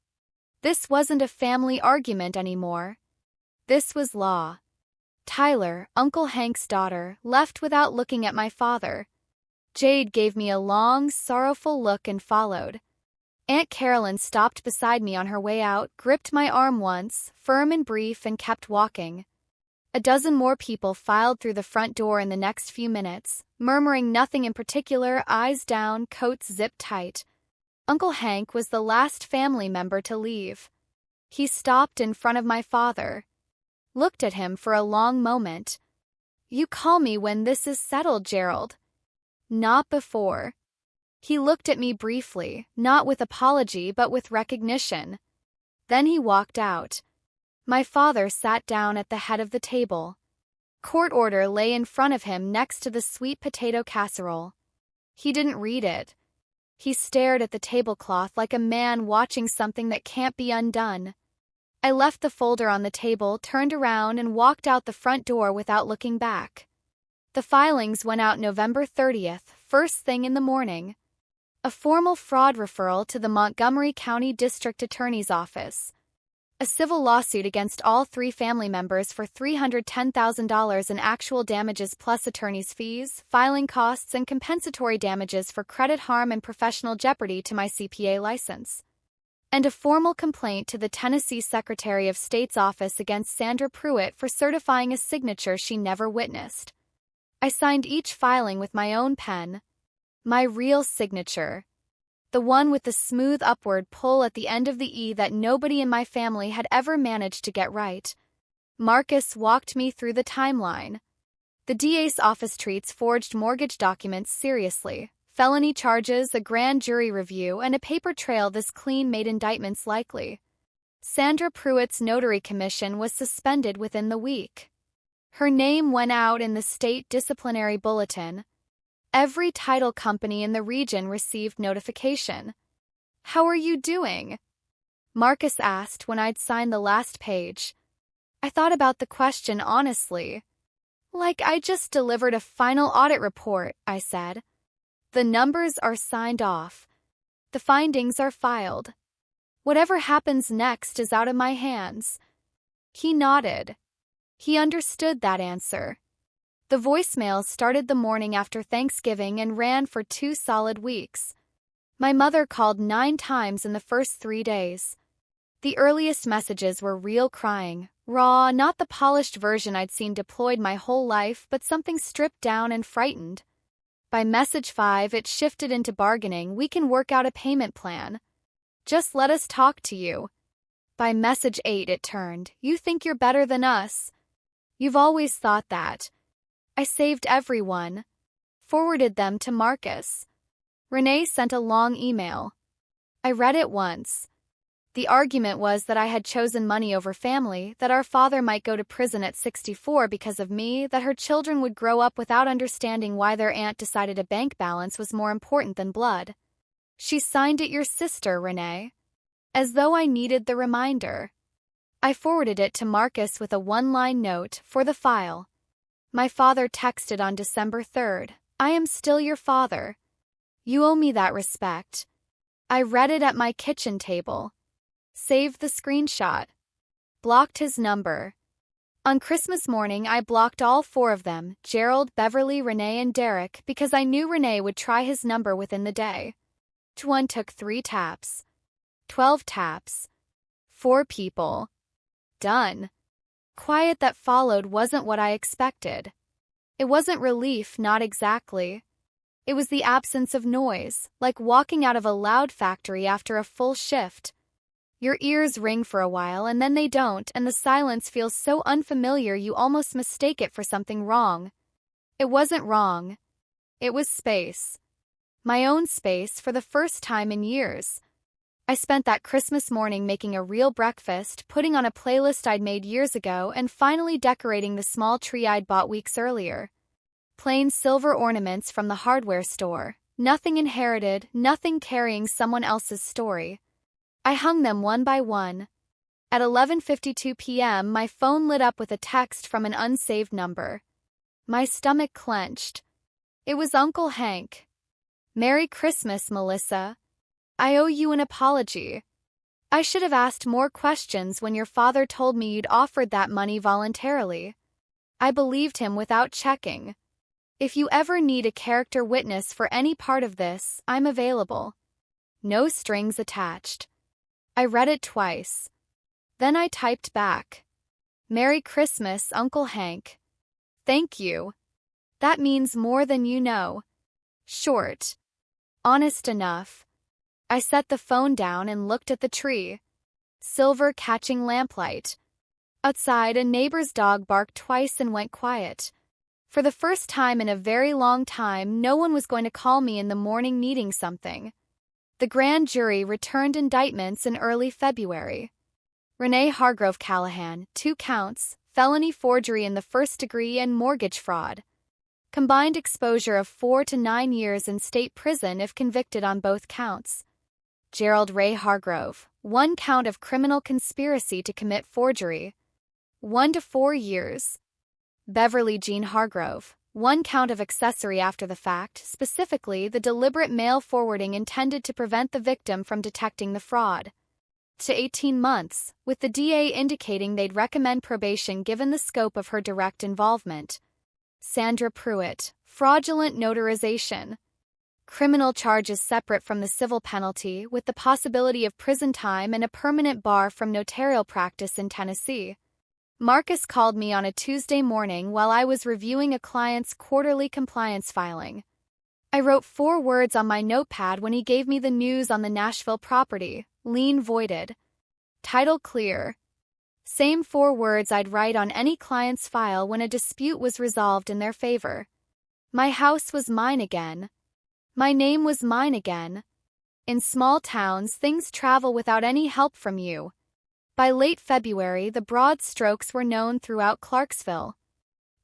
This wasn't a family argument anymore. This was law. Tyler, Uncle Hank's daughter, left without looking at my father. Jade gave me a long, sorrowful look and followed. Aunt Carolyn stopped beside me on her way out, gripped my arm once, firm and brief, and kept walking. A dozen more people filed through the front door in the next few minutes, murmuring nothing in particular, eyes down, coats zipped tight. Uncle Hank was the last family member to leave. He stopped in front of my father. Looked at him for a long moment. You call me when this is settled, Gerald. Not before. He looked at me briefly, not with apology but with recognition. Then he walked out. My father sat down at the head of the table. Court order lay in front of him next to the sweet potato casserole. He didn't read it. He stared at the tablecloth like a man watching something that can't be undone. I left the folder on the table, turned around, and walked out the front door without looking back. The filings went out November 30th, first thing in the morning. A formal fraud referral to the Montgomery County District Attorney's Office. A civil lawsuit against all 3 family members for $310,000 in actual damages plus attorney's fees, filing costs, and compensatory damages for credit harm and professional jeopardy to my CPA license. And a formal complaint to the Tennessee Secretary of State's office against Sandra Pruitt for certifying a signature she never witnessed. I signed each filing with my own pen. My real signature. The one with the smooth upward pull at the end of the E that nobody in my family had ever managed to get right. Marcus walked me through the timeline. The DA's office treats forged mortgage documents seriously. Felony charges, a grand jury review, and a paper trail this clean made indictments likely. Sandra Pruitt's notary commission was suspended within the week. Her name went out in the state disciplinary bulletin. Every title company in the region received notification. How are you doing? Marcus asked when I'd signed the last page. I thought about the question honestly. Like I just delivered a final audit report, I said. The numbers are signed off. The findings are filed. Whatever happens next is out of my hands. He nodded. He understood that answer. The voicemail started the morning after Thanksgiving and ran for 2 solid weeks. My mother called 9 times in the first 3 days. The earliest messages were real crying, raw, not the polished version I'd seen deployed my whole life, but something stripped down and frightened. By message 5, it shifted into bargaining. We can work out a payment plan. Just let us talk to you. By message 8, it turned. You think you're better than us. You've always thought that. I saved everyone. Forwarded them to Marcus. Renee sent a long email. I read it once. The argument was that I had chosen money over family, that our father might go to prison at 64 because of me, that her children would grow up without understanding why their aunt decided a bank balance was more important than blood. She signed it your sister, Renee. As though I needed the reminder. I forwarded it to Marcus with a one-line note for the file. My father texted on December 3rd. I am still your father. You owe me that respect. I read it at my kitchen table. Saved the screenshot. Blocked his number. On Christmas morning, I blocked all 4 of them, Gerald, Beverly, Renee, and Derek, because I knew Renee would try his number within the day. One took 3 taps. 12 taps. 4 people. Done. Quiet that followed wasn't what I expected. It wasn't relief, not exactly. It was the absence of noise, like walking out of a loud factory after a full shift. Your ears ring for a while and then they don't, and the silence feels so unfamiliar you almost mistake it for something wrong. It wasn't wrong. It was space. My own space for the first time in years. I spent that Christmas morning making a real breakfast, putting on a playlist I'd made years ago, and finally decorating the small tree I'd bought weeks earlier. Plain silver ornaments from the hardware store. Nothing inherited, nothing carrying someone else's story. I hung them one by one. At 11:52 p.m., my phone lit up with a text from an unsaved number. My stomach clenched. It was Uncle Hank. Merry Christmas, Melissa. I owe you an apology. I should have asked more questions when your father told me you'd offered that money voluntarily. I believed him without checking. If you ever need a character witness for any part of this, I'm available. No strings attached. I read it twice. Then I typed back. Merry Christmas, Uncle Hank. Thank you. That means more than you know. Short. Honest enough. I set the phone down and looked at the tree. Silver catching lamplight. Outside, a neighbor's dog barked twice and went quiet. For the first time in a very long time, no one was going to call me in the morning needing something. The grand jury returned indictments in early February. Renee Hargrove Callahan, 2 counts, felony forgery in the first degree and mortgage fraud. Combined exposure of 4 to 9 years in state prison if convicted on both counts. Gerald Ray Hargrove, 1 count of criminal conspiracy to commit forgery. 1 to 4 years. Beverly Jean Hargrove, 1 count of accessory after the fact, specifically the deliberate mail forwarding intended to prevent the victim from detecting the fraud. To 18 months, with the DA indicating they'd recommend probation given the scope of her direct involvement. Sandra Pruitt, fraudulent notarization. Criminal charges separate from the civil penalty, with the possibility of prison time and a permanent bar from notarial practice in Tennessee. Marcus called me on a Tuesday morning while I was reviewing a client's quarterly compliance filing. I wrote 4 words on my notepad when he gave me the news on the Nashville property: lien voided. Title clear. Same 4 words I'd write on any client's file when a dispute was resolved in their favor. My house was mine again. My name was mine again. In small towns, things travel without any help from you. By late February, the broad strokes were known throughout Clarksville.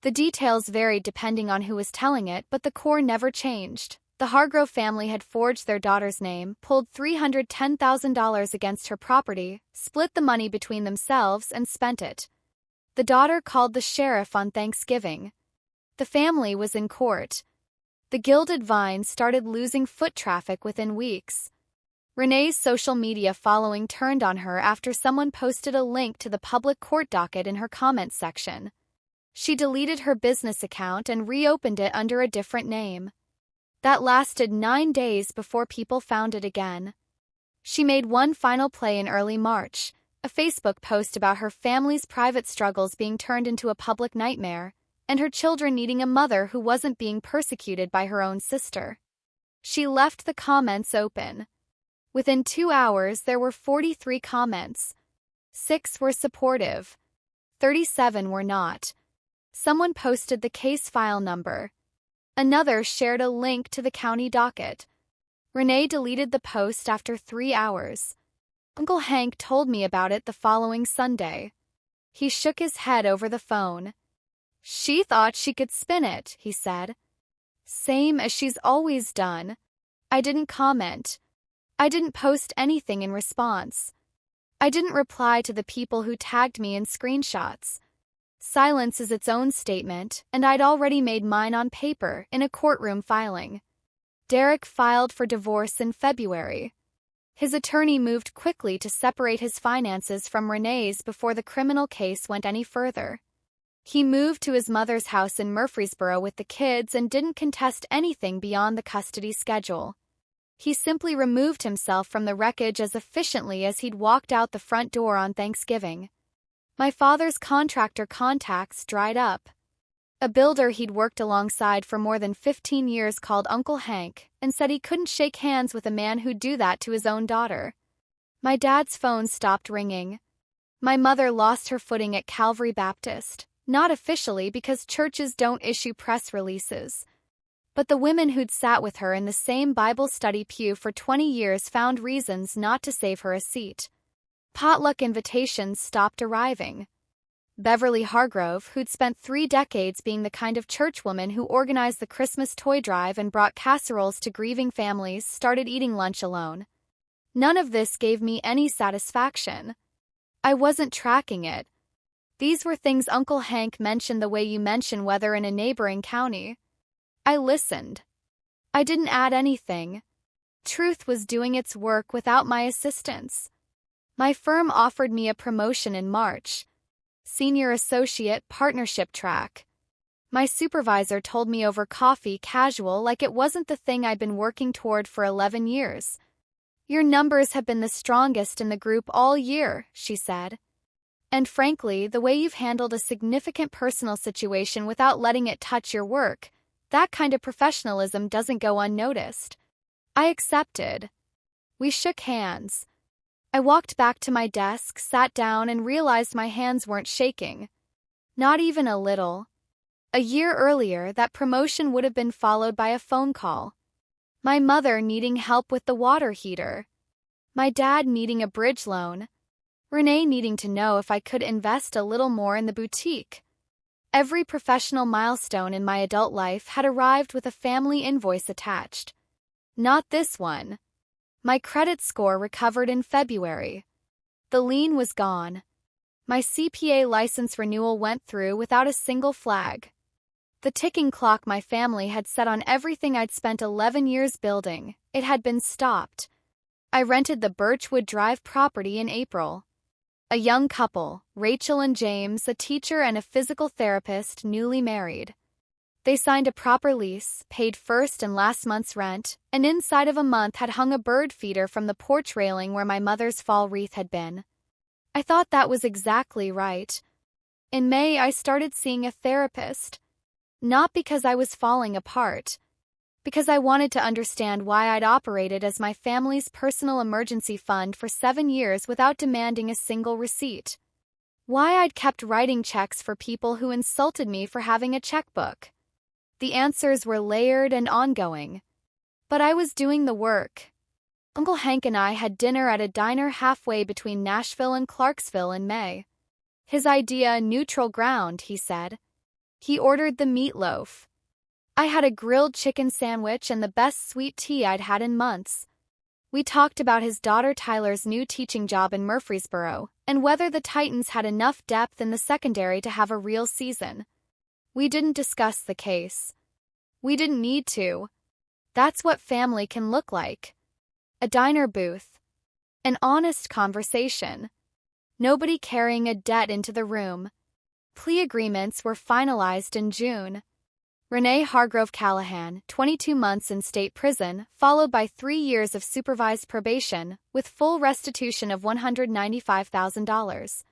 The details varied depending on who was telling it, but the core never changed. The Hargrove family had forged their daughter's name, pulled $310,000 against her property, split the money between themselves, and spent it. The daughter called the sheriff on Thanksgiving. The family was in court. The Gilded Vine started losing foot traffic within weeks. Renee's social media following turned on her after someone posted a link to the public court docket in her comments section. She deleted her business account and reopened it under a different name. That lasted 9 days before people found it again. She made one final play in early March, a Facebook post about her family's private struggles being turned into a public nightmare, and her children needing a mother who wasn't being persecuted by her own sister. She left the comments open. Within 2 hours, there were 43 comments. 6 were supportive. 37 were not. Someone posted the case file number. Another shared a link to the county docket. Renee deleted the post after 3 hours. Uncle Hank told me about it the following Sunday. He shook his head over the phone. She thought she could spin it, he said. Same as she's always done. I didn't comment. I didn't post anything in response. I didn't reply to the people who tagged me in screenshots. Silence is its own statement, and I'd already made mine on paper in a courtroom filing. Derek filed for divorce in February. His attorney moved quickly to separate his finances from Renee's before the criminal case went any further. He moved to his mother's house in Murfreesboro with the kids and didn't contest anything beyond the custody schedule. He simply removed himself from the wreckage as efficiently as he'd walked out the front door on Thanksgiving. My father's contractor contacts dried up. A builder he'd worked alongside for more than 15 years called Uncle Hank and said he couldn't shake hands with a man who'd do that to his own daughter. My dad's phone stopped ringing. My mother lost her footing at Calvary Baptist, not officially because churches don't issue press releases. But the women who'd sat with her in the same Bible study pew for 20 years found reasons not to save her a seat. Potluck invitations stopped arriving. Beverly Hargrove, who'd spent 3 decades being the kind of churchwoman who organized the Christmas toy drive and brought casseroles to grieving families, started eating lunch alone. None of this gave me any satisfaction. I wasn't tracking it. These were things Uncle Hank mentioned the way you mention weather in a neighboring county. I listened. I didn't add anything. Truth was doing its work without my assistance. My firm offered me a promotion in March. Senior Associate Partnership Track. My supervisor told me over coffee casual like it wasn't the thing I'd been working toward for 11 years. Your numbers have been the strongest in the group all year, she said. And frankly, the way you've handled a significant personal situation without letting it touch your work, that kind of professionalism doesn't go unnoticed. I accepted. We shook hands. I walked back to my desk, sat down, and realized my hands weren't shaking. Not even a little. A year earlier, that promotion would have been followed by a phone call. My mother needing help with the water heater. My dad needing a bridge loan. Renee needing to know if I could invest a little more in the boutique. Every professional milestone in my adult life had arrived with a family invoice attached. Not this one. My credit score recovered in February. The lien was gone. My CPA license renewal went through without a single flag. The ticking clock my family had set on everything I'd spent 11 years building, it had been stopped. I rented the Birchwood Drive property in April. A young couple, Rachel and James, a teacher and a physical therapist, newly married. They signed a proper lease, paid first and last month's rent, and inside of a month had hung a bird feeder from the porch railing where my mother's fall wreath had been. I thought that was exactly right. In May, I started seeing a therapist. Not because I was falling apart. Because I wanted to understand why I'd operated as my family's personal emergency fund for 7 years without demanding a single receipt. Why I'd kept writing checks for people who insulted me for having a checkbook. The answers were layered and ongoing. But I was doing the work. Uncle Hank and I had dinner at a diner halfway between Nashville and Clarksville in May. His idea, neutral ground, he said. He ordered the meatloaf. I had a grilled chicken sandwich and the best sweet tea I'd had in months. We talked about his daughter Tyler's new teaching job in Murfreesboro and whether the Titans had enough depth in the secondary to have a real season. We didn't discuss the case. We didn't need to. That's what family can look like. A diner booth. An honest conversation. Nobody carrying a debt into the room. Plea agreements were finalized in June. Renee Hargrove Callahan, 22 months in state prison, followed by 3 years of supervised probation, with full restitution of $195,000.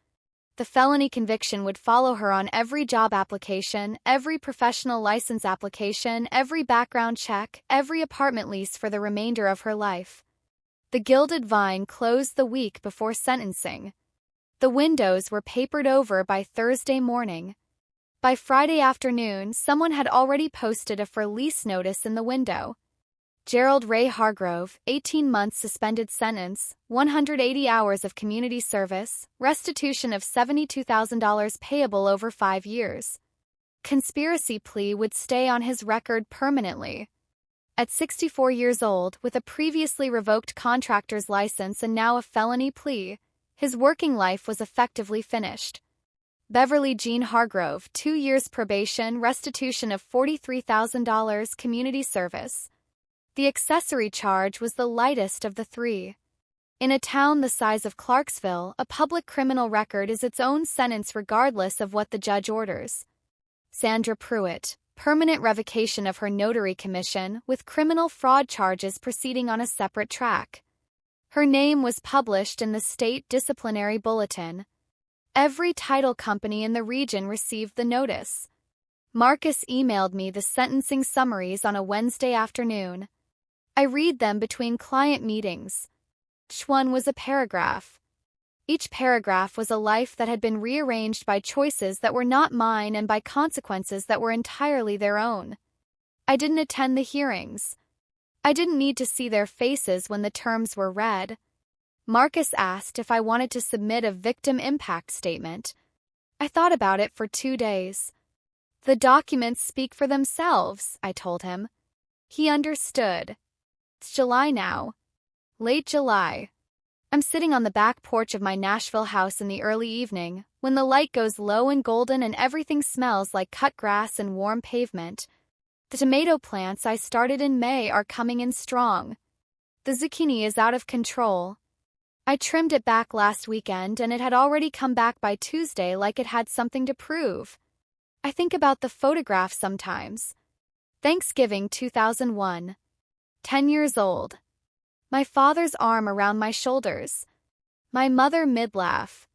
The felony conviction would follow her on every job application, every professional license application, every background check, every apartment lease for the remainder of her life. The Gilded Vine closed the week before sentencing. The windows were papered over by Thursday morning. By Friday afternoon, someone had already posted a for lease notice in the window. Gerald Ray Hargrove, 18 months suspended sentence, 180 hours of community service, restitution of $72,000 payable over 5 years. Conspiracy plea would stay on his record permanently. At 64 years old, with a previously revoked contractor's license and now a felony plea, his working life was effectively finished. Beverly Jean Hargrove, 2 years probation, restitution of $43,000, community service. The accessory charge was the lightest of the three. In a town the size of Clarksville, a public criminal record is its own sentence regardless of what the judge orders. Sandra Pruitt, permanent revocation of her notary commission, with criminal fraud charges proceeding on a separate track. Her name was published in the State Disciplinary Bulletin. Every title company in the region received the notice. Marcus emailed me the sentencing summaries on a Wednesday afternoon. I read them between client meetings. Each one was a paragraph. Each paragraph was a life that had been rearranged by choices that were not mine and by consequences that were entirely their own. I didn't attend the hearings. I didn't need to see their faces when the terms were read. Marcus asked if I wanted to submit a victim impact statement. I thought about it for 2 days. The documents speak for themselves, I told him. He understood. It's July now. Late July. I'm sitting on the back porch of my Nashville house in the early evening, when the light goes low and golden and everything smells like cut grass and warm pavement. The tomato plants I started in May are coming in strong. The zucchini is out of control. I trimmed it back last weekend and it had already come back by Tuesday like it had something to prove. I think about the photograph sometimes. Thanksgiving 2001. 10 years old. My father's arm around my shoulders. My mother mid-laugh.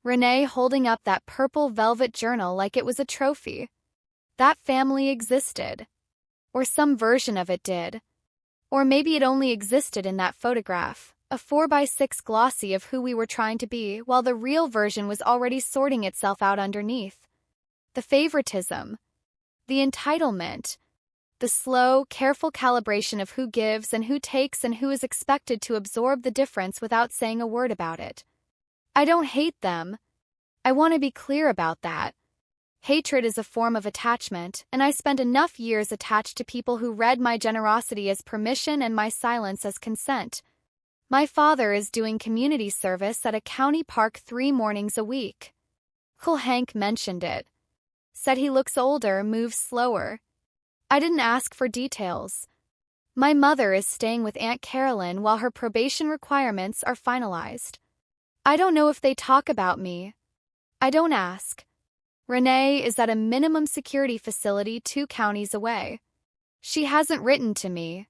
Renee holding up that purple velvet journal like it was a trophy. That family existed. Or some version of it did. Or maybe it only existed in that photograph, a 4x6 glossy of who we were trying to be, while the real version was already sorting itself out underneath. The favoritism. The entitlement. The slow, careful calibration of who gives and who takes and who is expected to absorb the difference without saying a word about it. I don't hate them. I want to be clear about that. Hatred is a form of attachment, and I spent enough years attached to people who read my generosity as permission and my silence as consent. My father is doing community service at a county park 3 mornings a week. Uncle Hank mentioned it. Said he looks older, moves slower. I didn't ask for details. My mother is staying with Aunt Carolyn while her probation requirements are finalized. I don't know if they talk about me. I don't ask. Renee is at a minimum security facility 2 counties away. She hasn't written to me.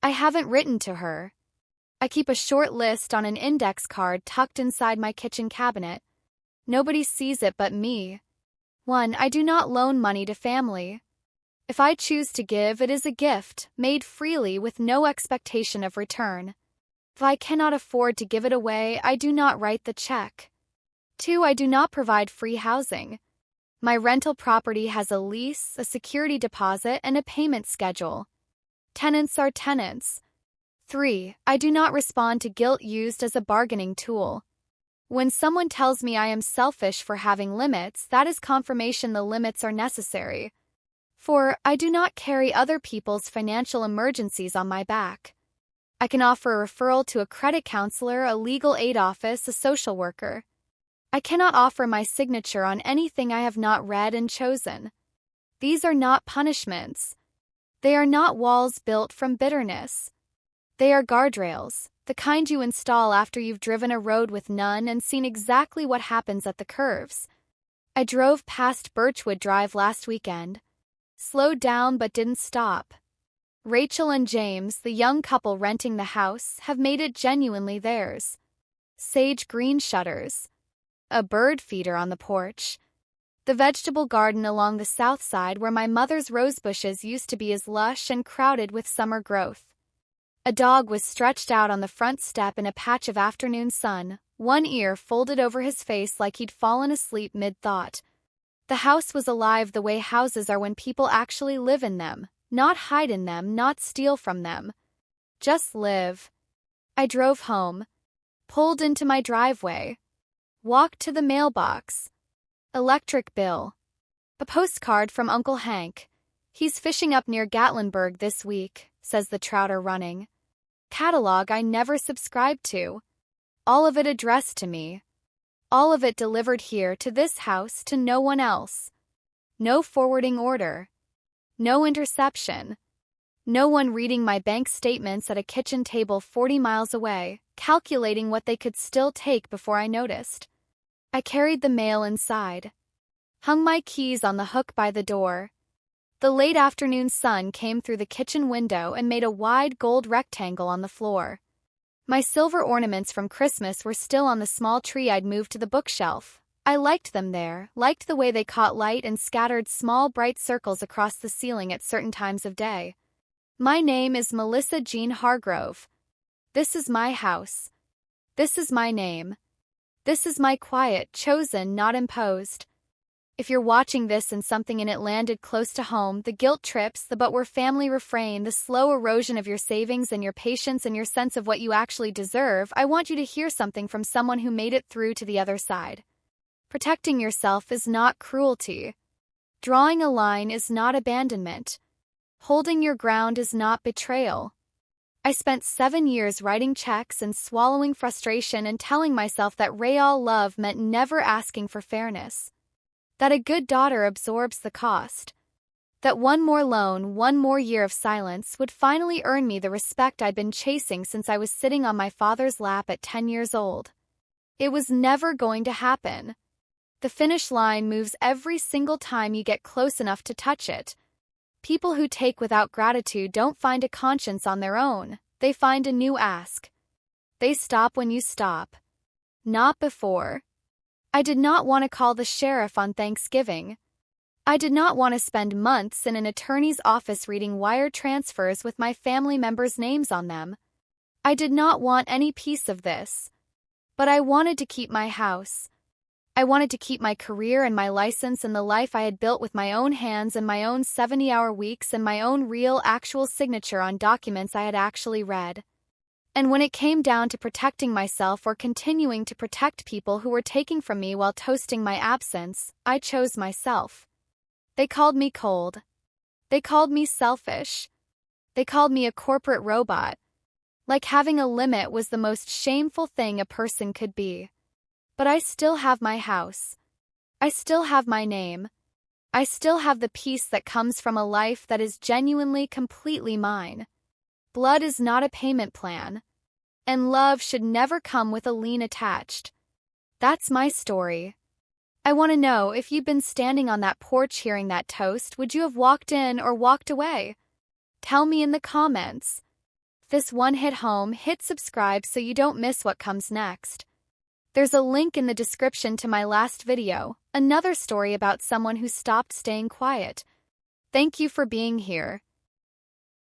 I haven't written to her. I keep a short list on an index card tucked inside my kitchen cabinet. Nobody sees it but me. 1. I do not loan money to family. If I choose to give, it is a gift, made freely with no expectation of return. If I cannot afford to give it away, I do not write the check. 2. I do not provide free housing. My rental property has a lease, a security deposit, and a payment schedule. Tenants are tenants. 3. I do not respond to guilt used as a bargaining tool. When someone tells me I am selfish for having limits, that is confirmation the limits are necessary. 4. I do not carry other people's financial emergencies on my back. I can offer a referral to a credit counselor, a legal aid office, a social worker. I cannot offer my signature on anything I have not read and chosen. These are not punishments. They are not walls built from bitterness. They are guardrails, the kind you install after you've driven a road with none and seen exactly what happens at the curves. I drove past Birchwood Drive last weekend. Slowed down but didn't stop. Rachel and James, the young couple renting the house, have made it genuinely theirs. Sage green shutters. A bird feeder on the porch. The vegetable garden along the south side where my mother's rose bushes used to be is lush and crowded with summer growth. A dog was stretched out on the front step in a patch of afternoon sun, one ear folded over his face like he'd fallen asleep mid-thought. The house was alive the way houses are when people actually live in them, not hide in them, not steal from them. Just live. I drove home, pulled into my driveway, walked to the mailbox. Electric bill. A postcard from Uncle Hank. He's fishing up near Gatlinburg this week, says the trouter running. Catalog I never subscribed to. All of it addressed to me. All of it delivered here to this house to no one else. No forwarding order. No interception. No one reading my bank statements at a kitchen table 40 miles away, calculating what they could still take before I noticed. I carried the mail inside. Hung my keys on the hook by the door. The late afternoon sun came through the kitchen window and made a wide gold rectangle on the floor. My silver ornaments from Christmas were still on the small tree I'd moved to the bookshelf. I liked them there, liked the way they caught light and scattered small bright circles across the ceiling at certain times of day. My name is Melissa Jean Hargrove. This is my house. This is my name. This is my quiet, chosen, not imposed. If you're watching this and something in it landed close to home, the guilt trips, the but we're family refrain, the slow erosion of your savings and your patience and your sense of what you actually deserve, I want you to hear something from someone who made it through to the other side. Protecting yourself is not cruelty. Drawing a line is not abandonment. Holding your ground is not betrayal. I spent 7 years writing checks and swallowing frustration and telling myself that real love meant never asking for fairness. That a good daughter absorbs the cost. That one more loan, one more year of silence would finally earn me the respect I'd been chasing since I was sitting on my father's lap at 10 years old. It was never going to happen. The finish line moves every single time you get close enough to touch it. People who take without gratitude don't find a conscience on their own, they find a new ask. They stop when you stop. Not before. I did not want to call the sheriff on Thanksgiving. I did not want to spend months in an attorney's office reading wire transfers with my family members' names on them. I did not want any piece of this. But I wanted to keep my house. I wanted to keep my career and my license and the life I had built with my own hands and my own 70-hour weeks and my own real, actual signature on documents I had actually read. And when it came down to protecting myself or continuing to protect people who were taking from me while toasting my absence, I chose myself. They called me cold. They called me selfish. They called me a corporate robot. Like having a limit was the most shameful thing a person could be. But I still have my house. I still have my name. I still have the peace that comes from a life that is genuinely, completely mine. Blood is not a payment plan. And love should never come with a lien attached. That's my story. I want to know, if you'd been standing on that porch hearing that toast, would you have walked in or walked away? Tell me in the comments. If this one hit home, hit subscribe so you don't miss what comes next. There's a link in the description to my last video, another story about someone who stopped staying quiet. Thank you for being here.